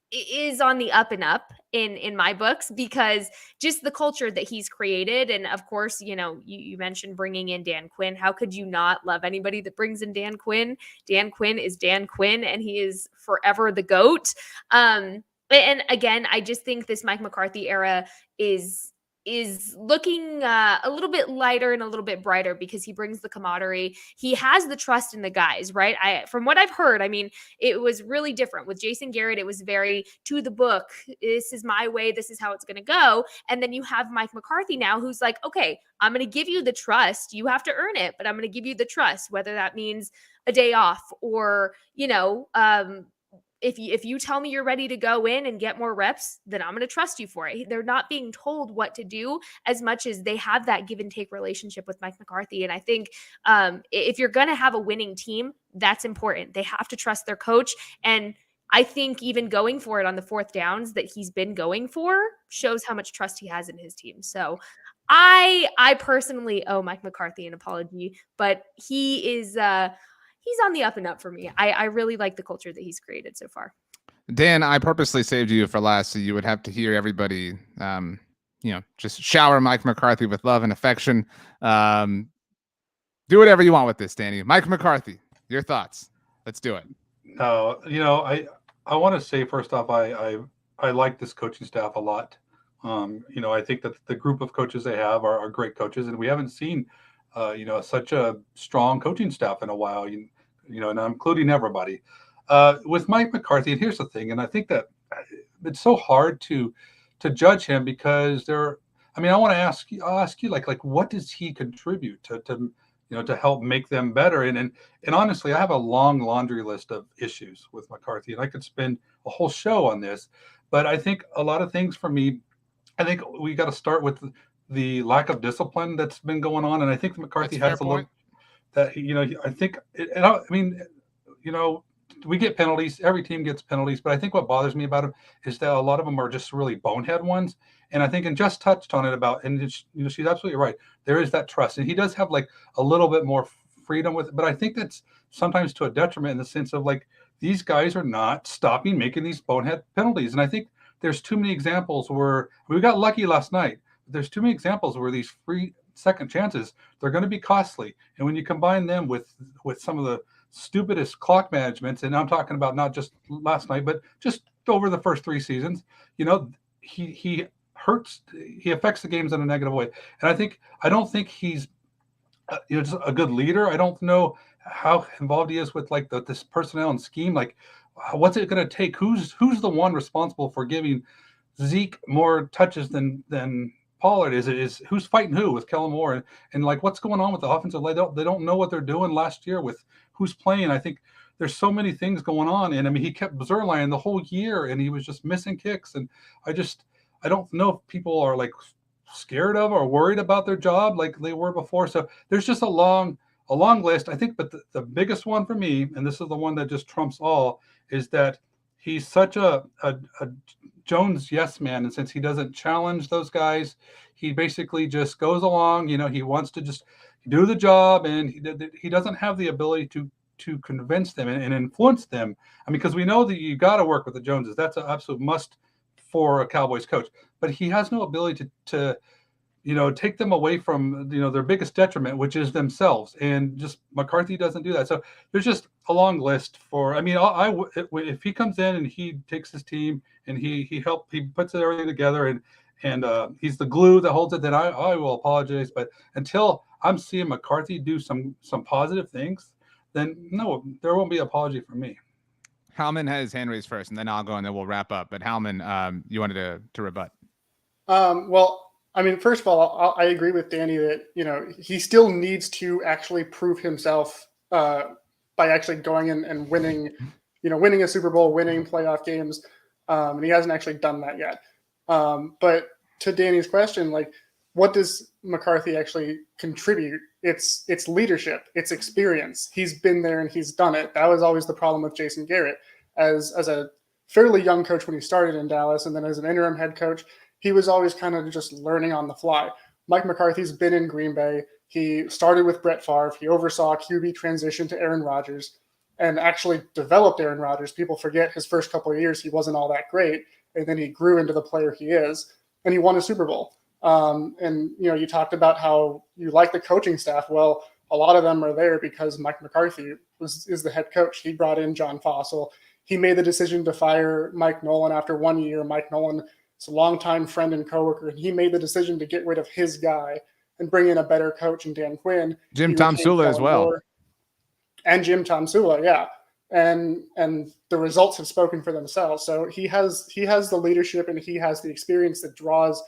the up and up in my books because just the culture that he's created. And of course, you mentioned bringing in Dan Quinn. How could you not love anybody that brings in Dan Quinn? Dan Quinn is Dan Quinn, and he is forever the GOAT. And again, I just think this Mike McCarthy era is is looking a little bit lighter and a little bit brighter because he brings the camaraderie. He has the trust in the guys, right? From what I've heard, I mean, it was really different with Jason Garrett. It was very to the book. This is my way. This is how it's going to go. And then you have Mike McCarthy now, who's like, okay, I'm going to give you the trust. You have to earn it, but I'm going to give you the trust, whether that means a day off or, if you tell me you're ready to go in and get more reps, then I'm going to trust you for it. They're not being told what to do as much as they have that give and take relationship with Mike McCarthy. And I think if you're going to have a winning team, that's important. They have to trust their coach. And I think even going for it on the fourth downs that he's been going for shows how much trust he has in his team. So I personally owe Mike McCarthy an apology, but he is he's on the up and up for me. I really like the culture that he's created so far. Dan, I purposely saved you for last so you would have to hear everybody, just shower Mike McCarthy with love and affection. Do whatever you want with this, Danny. Mike McCarthy, your thoughts. Let's do it. I want to say first off, I like this coaching staff a lot. I think that the group of coaches they have are great coaches, and we haven't seen such a strong coaching staff in a while, and I'm including everybody. With Mike McCarthy, and here's the thing, and I think that it's so hard to judge him because I'll ask you like what does he contribute to help make them better? And honestly, I have a long laundry list of issues with McCarthy, and I could spend a whole show on this, but I think a lot of things for me, I think we got to start with the lack of discipline that's been going on. And I think McCarthy has a look that, I think, we get penalties. Every team gets penalties. But I think what bothers me about him is that a lot of them are just really bonehead ones. And I think, and Jess touched on it she's absolutely right. There is that trust. And he does have like a little bit more freedom with it. But I think that's sometimes to a detriment in the sense of like, these guys are not stopping making these bonehead penalties. And I think there's too many examples where we got lucky last night. There's too many examples where these free second chances, they're going to be costly. And when you combine them with some of the stupidest clock managements, and I'm talking about not just last night, but just over the first three seasons, he affects the games in a negative way. And I don't think he's just a good leader. I don't know how involved he is with like this personnel and scheme. Like, what's it going to take? Who's the one responsible for giving Zeke more touches than Pollard? Is who's fighting who with Kellen Moore and like what's going on with the offensive line? They don't know what they're doing last year with who's playing. I think there's so many things going on, and I mean he kept Zerline the whole year, and he was just missing kicks. And I don't know if people are like scared of or worried about their job like they were before. So there's just a long list. I think, but the biggest one for me, and this is the one that just trumps all, is that he's such a Jones yes man, and since he doesn't challenge those guys, he basically just goes along. He wants to just do the job, and he doesn't have the ability to convince them and influence them. I mean, because we know that you got to work with the Joneses. That's an absolute must for a Cowboys coach. But he has no ability to take them away from their biggest detriment, which is themselves. And just McCarthy doesn't do that. So there's just a long list for. I mean, if he comes in and he takes his team and he puts everything together and he's the glue that holds it, then I will apologize. But until I'm seeing McCarthy do some positive things, then no, there won't be an apology from me. Howman has his hand raised first, and then I'll go, and then we'll wrap up. But Howman, you wanted to rebut. Well, I mean, first of all, I agree with Danny that, he still needs to actually prove himself by actually going and winning, winning a Super Bowl, winning playoff games. And he hasn't actually done that yet. But to Danny's question, like, what does McCarthy actually contribute? It's leadership, it's experience. He's been there and he's done it. That was always the problem with Jason Garrett. As a fairly young coach when he started in Dallas, and then as an interim head coach, he was always kind of just learning on the fly. Mike McCarthy's been in Green Bay. He started with Brett Favre. He oversaw QB transition to Aaron Rodgers and actually developed Aaron Rodgers. People forget his first couple of years, he wasn't all that great. And then he grew into the player he is, and he won a Super Bowl. And, you talked about how you like the coaching staff. Well, a lot of them are there because Mike McCarthy is the head coach. He brought in John Fossil. He made the decision to fire Mike Nolan after 1 year. Mike Nolan It's a longtime friend and coworker, and he made the decision to get rid of his guy and bring in a better coach in Dan Quinn. Jim Tomsula as well. And Jim Tomsula, yeah. And the results have spoken for themselves. So he has the leadership and he has the experience that draws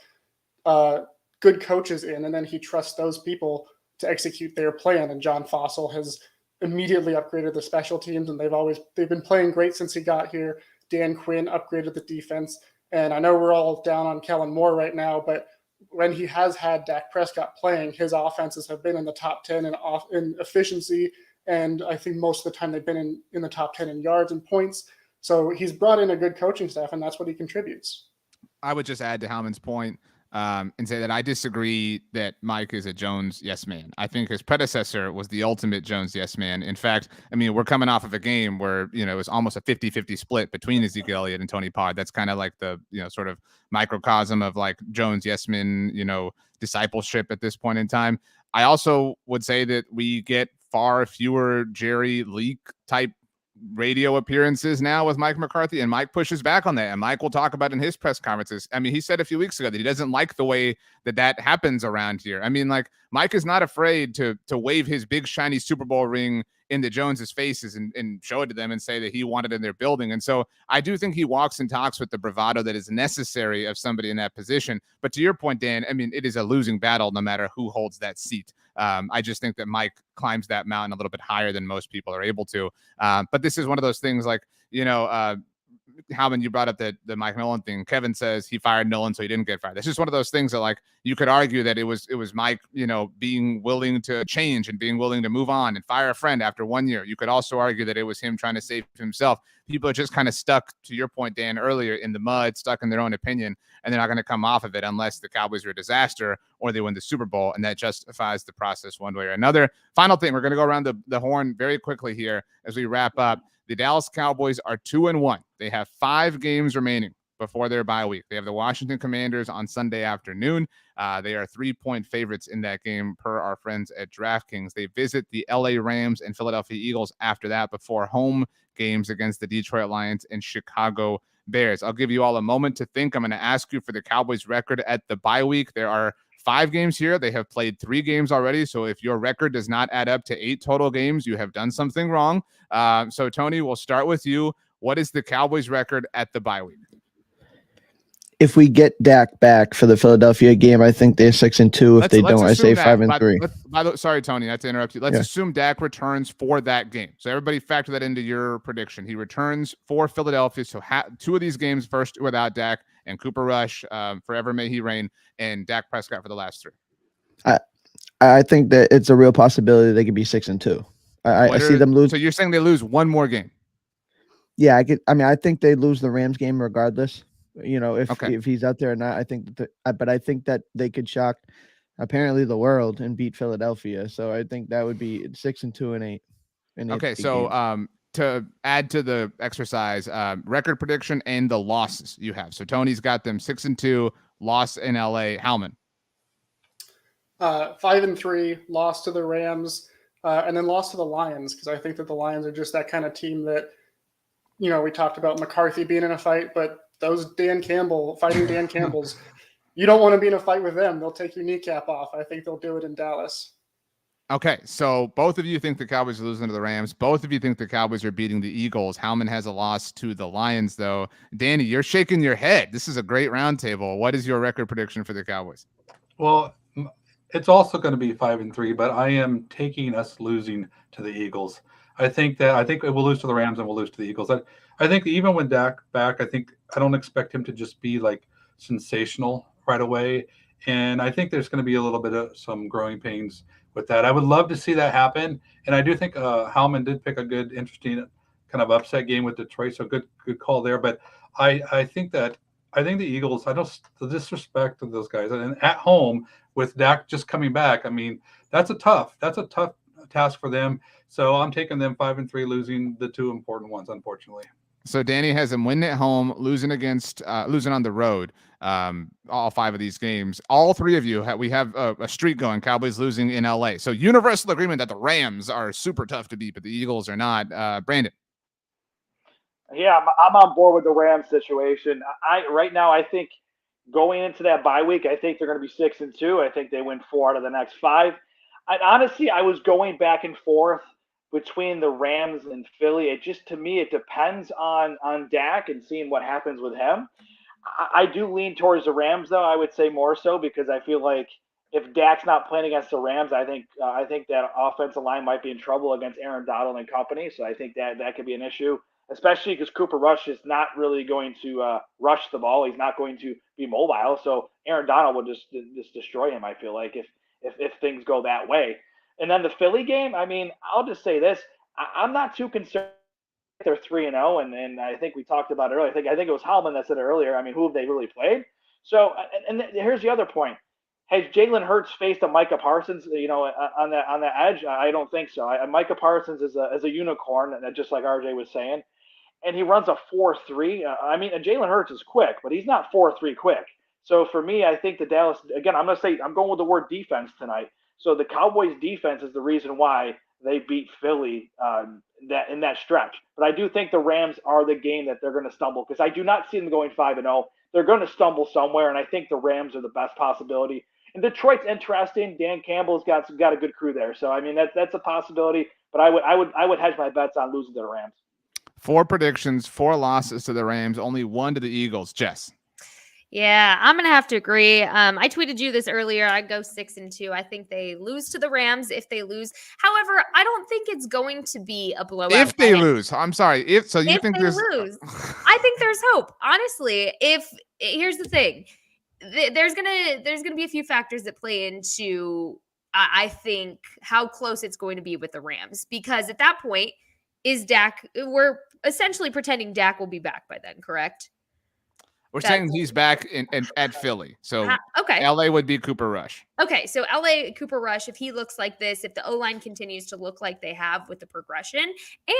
good coaches in, and then he trusts those people to execute their plan. And John Fossil has immediately upgraded the special teams, and they've been playing great since he got here. Dan Quinn upgraded the defense, and I know we're all down on Kellen Moore right now, but when he has had Dak Prescott playing, his offenses have been in the top 10 in efficiency, and I think most of the time they've been in the top 10 in yards and points. So he's brought in a good coaching staff, and that's what he contributes. I would just add to Howman's point and say that I disagree that Mike is a Jones yes man. I think his predecessor was the ultimate Jones yes man. In fact, I mean, we're coming off of a game where, it was almost a 50-50 split between Ezekiel Elliott and Tony Pollard. That's kind of like the, sort of microcosm of like Jones yes man, discipleship at this point in time. I also would say that we get far fewer Jerry Leak type radio appearances now with Mike McCarthy, and Mike pushes back on that. And Mike will talk about in his press conferences. I mean, he said a few weeks ago that he doesn't like the way that happens around here. I mean, like, Mike is not afraid to wave his big shiny Super Bowl ring in the Joneses' faces and show it to them and say that he wanted it in their building. And so I do think he walks and talks with the bravado that is necessary of somebody in that position. But to your point, Dan, I mean, it is a losing battle no matter who holds that seat. I just think that Mike climbs that mountain a little bit higher than most people are able to. But this is one of those things like, Howman, you brought up the Mike Nolan thing. Kevin says he fired Nolan, so he didn't get fired. It's just one of those things that, like, you could argue that it was Mike, being willing to change and being willing to move on and fire a friend after 1 year. You could also argue that it was him trying to save himself. People are just kind of stuck, to your point, Dan, earlier, in the mud, stuck in their own opinion, and they're not going to come off of it unless the Cowboys are a disaster or they win the Super Bowl, and that justifies the process one way or another. Final thing, we're going to go around the horn very quickly here as we wrap up. The Dallas Cowboys are 2-1. They have 5 games remaining before their bye week. They have the Washington Commanders on Sunday afternoon. They are 3-point favorites in that game per our friends at DraftKings. They visit the LA Rams and Philadelphia Eagles after that before home games against the Detroit Lions and Chicago Bears. I'll give you all a moment to think. I'm going to ask you for the Cowboys record at the bye week. There are 5 games here. They have played 3 games already. So if your record does not add up to 8 total games, you have done something wrong. So Tony, we'll start with you. What is the Cowboys record at the bye week? If we get Dak back for the Philadelphia game, I think they're 6-2. If they don't, I say 5-3. Sorry, Tony, not to interrupt you. Let's assume Dak returns for that game. So everybody factor that into your prediction. He returns for Philadelphia. So 2 of these games first without Dak, and Cooper Rush, forever may he reign, and Dak Prescott for the last 3. I think that it's a real possibility they could be 6-2. I see them lose. So you're saying they lose one more game? Yeah, I think they lose the Rams game regardless. If he's out there or not, I think but I think that they could shock apparently the world and beat Philadelphia. So I think that would be 6-2 and 8. Okay, so to add to the exercise, record prediction and the losses you have. So Tony's got them 6-2, loss in LA. Howman? 5-3, loss to the Rams, and then loss to the Lions, because I think that the Lions are just that kind of team that, we talked about McCarthy being in a fight, but those fighting Dan Campbells, you don't want to be in a fight with them. They'll take your kneecap off. I think they'll do it in Dallas. Okay, so both of you think the Cowboys are losing to the Rams. Both of you think the Cowboys are beating the Eagles. Howman has a loss to the Lions, though. Danny, you're shaking your head. This is a great roundtable. What is your record prediction for the Cowboys? Well, it's also going to be 5-3, but I am taking us losing to the Eagles. I think it will lose to the Rams and we'll lose to the Eagles. I think even when Dak back, I don't expect him to just be like sensational right away. And I think there's going to be a little bit of some growing pains with that. I would love to see that happen. And I do think Howman did pick a good, interesting kind of upset game with Detroit. So good call there. But I think the Eagles, the disrespect of those guys, and at home with Dak just coming back, I mean, that's a tough task for them. So I'm taking them 5-3, losing the 2 important ones, unfortunately. So Danny has them winning at home, losing on the road. All 5 of these games. All 3 of you we have a streak going. Cowboys losing in LA. So universal agreement that the Rams are super tough to beat, but the Eagles are not. Brandon. Yeah, I'm on board with the Rams situation. Right now, I think going into that bye week, I think they're going to be 6-2. I think they win 4 out of the next 5. Honestly, I was going back and forth between the Rams and Philly. It just, to me, it depends on Dak and seeing what happens with him. I do lean towards the Rams, though. I would say more so because I feel like if Dak's not playing against the Rams, I think that offensive line might be in trouble against Aaron Donald and company. So I think that could be an issue, especially because Cooper Rush is not really going to rush the ball. He's not going to be mobile. So Aaron Donald will just destroy him, I feel like, if things go that way. And then the Philly game, I mean, I'll just say this. I'm not too concerned. They're 3-0, and I think we talked about it earlier. I think it was Howman that said it earlier. I mean, who have they really played? So, and here's the other point. Has Jalen Hurts faced a Micah Parsons, on the edge? I don't think so. Micah Parsons is a unicorn, just like RJ was saying, and he runs a 4.3. I mean, Jalen Hurts is quick, but he's not 4.3 quick. So for me, I think the Dallas, again, I'm going with the word defense tonight. So the Cowboys defense is the reason why they beat Philly in that stretch. But I do think the Rams are the game that they're going to stumble, because I do not see them going 5-0. They're going to stumble somewhere, and I think the Rams are the best possibility. And Detroit's interesting. Dan Campbell's got a good crew there. So I mean that's a possibility, but I would hedge my bets on losing to the Rams. 4 predictions, 4 losses to the Rams, only 1 to the Eagles. Jess. Yeah, I'm going to have to agree. I tweeted you this earlier. I'd go 6-2. I think they lose to the Rams if they lose. However, I don't think it's going to be a blowout. If they lose. I'm sorry. If they lose, I think there's hope. Honestly, here's the thing. There's gonna be a few factors that play into I think how close it's going to be with the Rams, because at that point we're essentially pretending Dak will be back by then, correct? We're saying he's back at Philly. So okay. LA would be Cooper Rush. Okay, so LA Cooper Rush, if he looks like this, if the O-line continues to look like they have with the progression,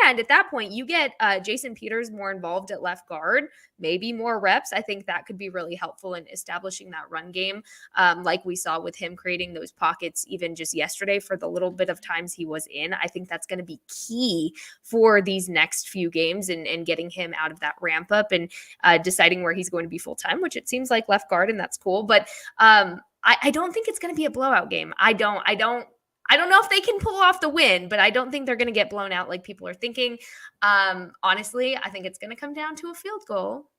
and at that point you get Jason Peters more involved at left guard, maybe more reps, I think that could be really helpful in establishing that run game, like we saw with him creating those pockets even just yesterday for the little bit of times he was in. I think that's going to be key for these next few games and getting him out of that ramp up and deciding where he's going to be full-time, which it seems like left guard, and that's cool. But I don't think it's going to be a blowout game. I don't know if they can pull off the win, but I don't think they're going to get blown out like people are thinking. Honestly, I think it's going to come down to a field goal.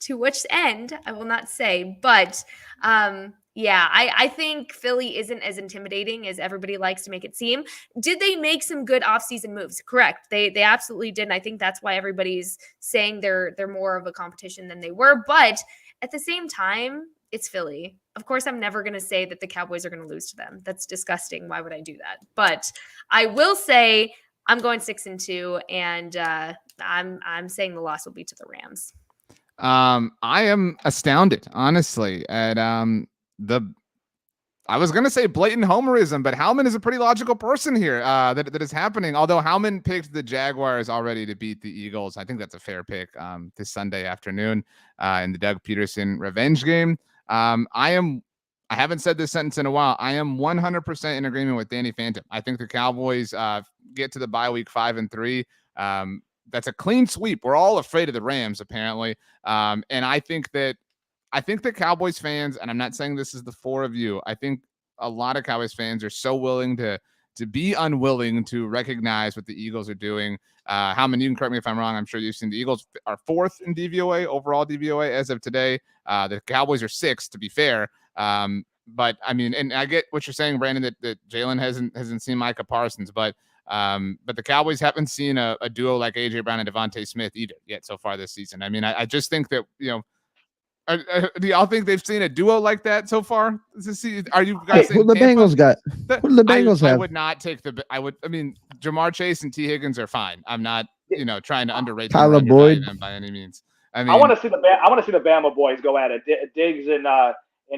To which end, I will not say. But yeah, I think Philly isn't as intimidating as everybody likes to make it seem. Did they make some good offseason moves? Correct. They absolutely did. And I think that's why everybody's saying they're more of a competition than they were. But at the same time, it's Philly. Of course, I'm never going to say that the Cowboys are going to lose to them. That's disgusting. Why would I do that? But I will say I'm going 6-2, and I'm saying the loss will be to the Rams. I am astounded, honestly, at I was going to say blatant homerism, but Howman is a pretty logical person here that is happening. Although Howman picked the Jaguars already to beat the Eagles. I think that's a fair pick this Sunday afternoon in the Doug Peterson revenge game. I haven't said this sentence in a while. I am 100% in agreement with Danny Phantom. I think the Cowboys get to the bye week 5-3. That's a clean sweep. We're all afraid of the Rams, apparently. And I think the Cowboys fans, and I'm not saying this is the 4 of you, I think a lot of Cowboys fans are so willing to be unwilling to recognize what the Eagles are doing. Howman, you can correct me if I'm wrong. I'm sure you've seen the Eagles are 4th in DVOA, overall DVOA as of today. The Cowboys are 6th, to be fair. But I mean, and I get what you're saying, Brandon, that Jalen hasn't seen Micah Parsons, but the Cowboys haven't seen a duo like AJ Brown and Devontae Smith either yet so far this season. I mean, I just think that, do y'all think they've seen a duo like that so far? Are you guys? Who the Bengals got? Who do the Bengals have? I would not take I mean, Jamar Chase and T. Higgins are fine. I'm not, trying to underrate Tyler Boyd them by any means. I mean, I want to see the Bama boys go at it. Diggs and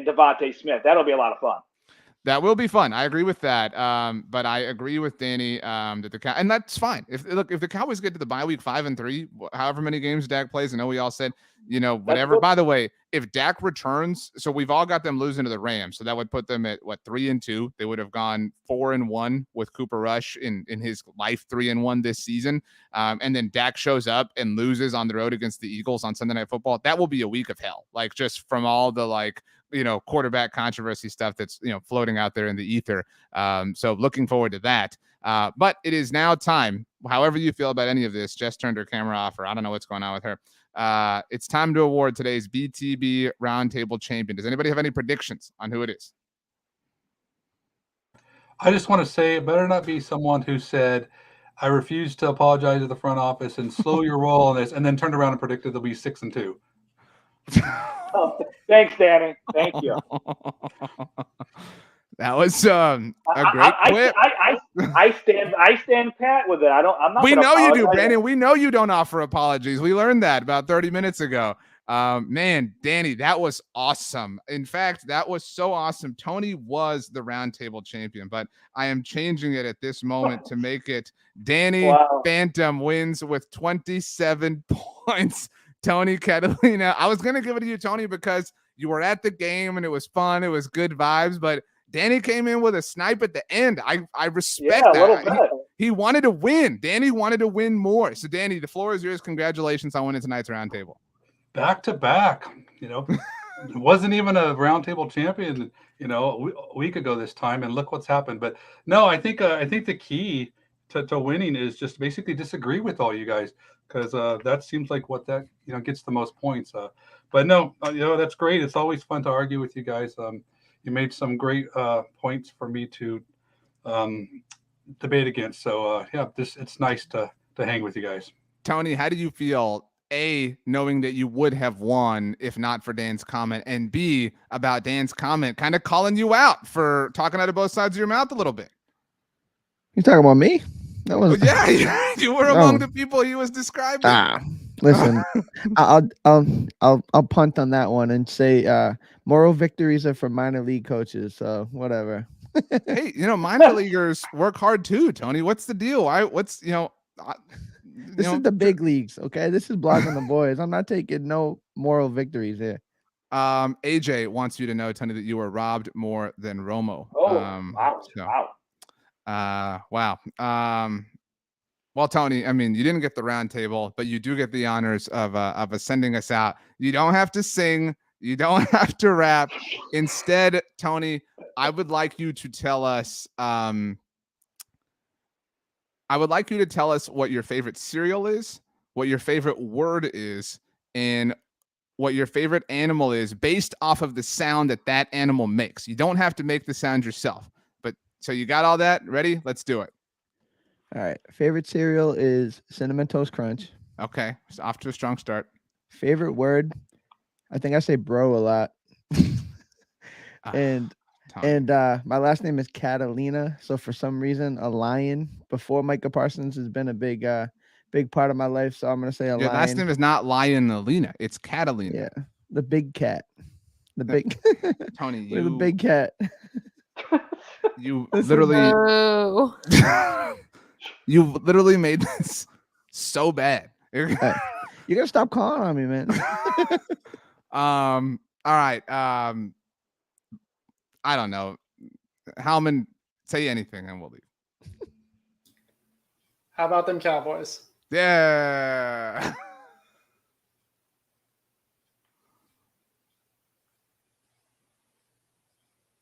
Devontae Smith. That'll be a lot of fun. That will be fun. I agree with that. But I agree with Danny that and that's fine. If the Cowboys get to the bye week 5-3, however many games Dak plays, I know we all said, whatever. Cool. By the way, if Dak returns, so we've all got them losing to the Rams, so that would put them at 3-2. They would have gone 4-1 with Cooper Rush in his life 3-1 this season. And then Dak shows up and loses on the road against the Eagles on Sunday Night Football. That will be a week of hell. Like just from all the quarterback controversy stuff that's, floating out there in the ether. So looking forward to that. But it is now time, however you feel about any of this. Jess turned her camera off, or I don't know what's going on with her. It's time to award today's BTB Roundtable champion. Does anybody have any predictions on who it is? I just want to say it better not be someone who said, I refuse to apologize to the front office and slow your roll on this, and then turned around and predicted they'll be 6-2. Oh, thanks, Danny. Thank you. That was a great clip. I stand pat with it. I'm not. We know you do, Brandon. We know you don't offer apologies. We learned that about 30 minutes ago. Man, Danny, that was awesome. In fact, that was so awesome. Tony was the roundtable champion, but I am changing it at this moment to make it Danny Phantom wins with 27 points. Tony Catalina. I was going to give it to you, Tony, because you were at the game and it was fun. It was good vibes, but Danny came in with a snipe at the end. I respect that. He wanted to win. Danny wanted to win more. So, Danny, the floor is yours. Congratulations on winning tonight's roundtable. Back to back. It wasn't even a roundtable champion, a week ago this time, and look what's happened. But no, I think the key to winning is just basically disagree with all you guys, because that seems like what that gets the most points. But no, that's great. It's always fun to argue with you guys. You made some great points for me to debate against. So it's nice to hang with you guys. Tony, how do you feel? A, knowing that you would have won if not for Dan's comment, and B, about Dan's comment kind of calling you out for talking out of both sides of your mouth a little bit. You talking about me? That was you were among the people he was describing. Listen, I'll punt on that one and say moral victories are for minor league coaches. So whatever. Hey, minor leaguers work hard too, Tony. What's the deal? This is the big leagues, okay? This is Blogging the Boys. I'm not taking no moral victories here. AJ wants you to know, Tony, that you were robbed more than Romo. Wow. Well, Tony, I mean, you didn't get the round table, but you do get the honors of sending us out. You don't have to sing. You don't have to rap. Instead, Tony, I would like you to tell us what your favorite cereal is, what your favorite word is, and what your favorite animal is based off of the sound that animal makes. You don't have to make the sound yourself. But so you got all that ready? Let's do it. All right. Favorite cereal is Cinnamon Toast Crunch. Okay. It's off to a strong start. Favorite word? I think I say bro a lot. And my last name is Catalina. So for some reason, a lion before Micah Parsons has been a big part of my life. So I'm going to say lion. Your last name is not Lion-Alina. It's Catalina. Yeah. The big cat. The big Tony, the big cat. You literally you literally made this so bad. You got to stop calling on me, man. All right. I don't know. Howman, say anything and we'll leave. How about them Cowboys? Yeah.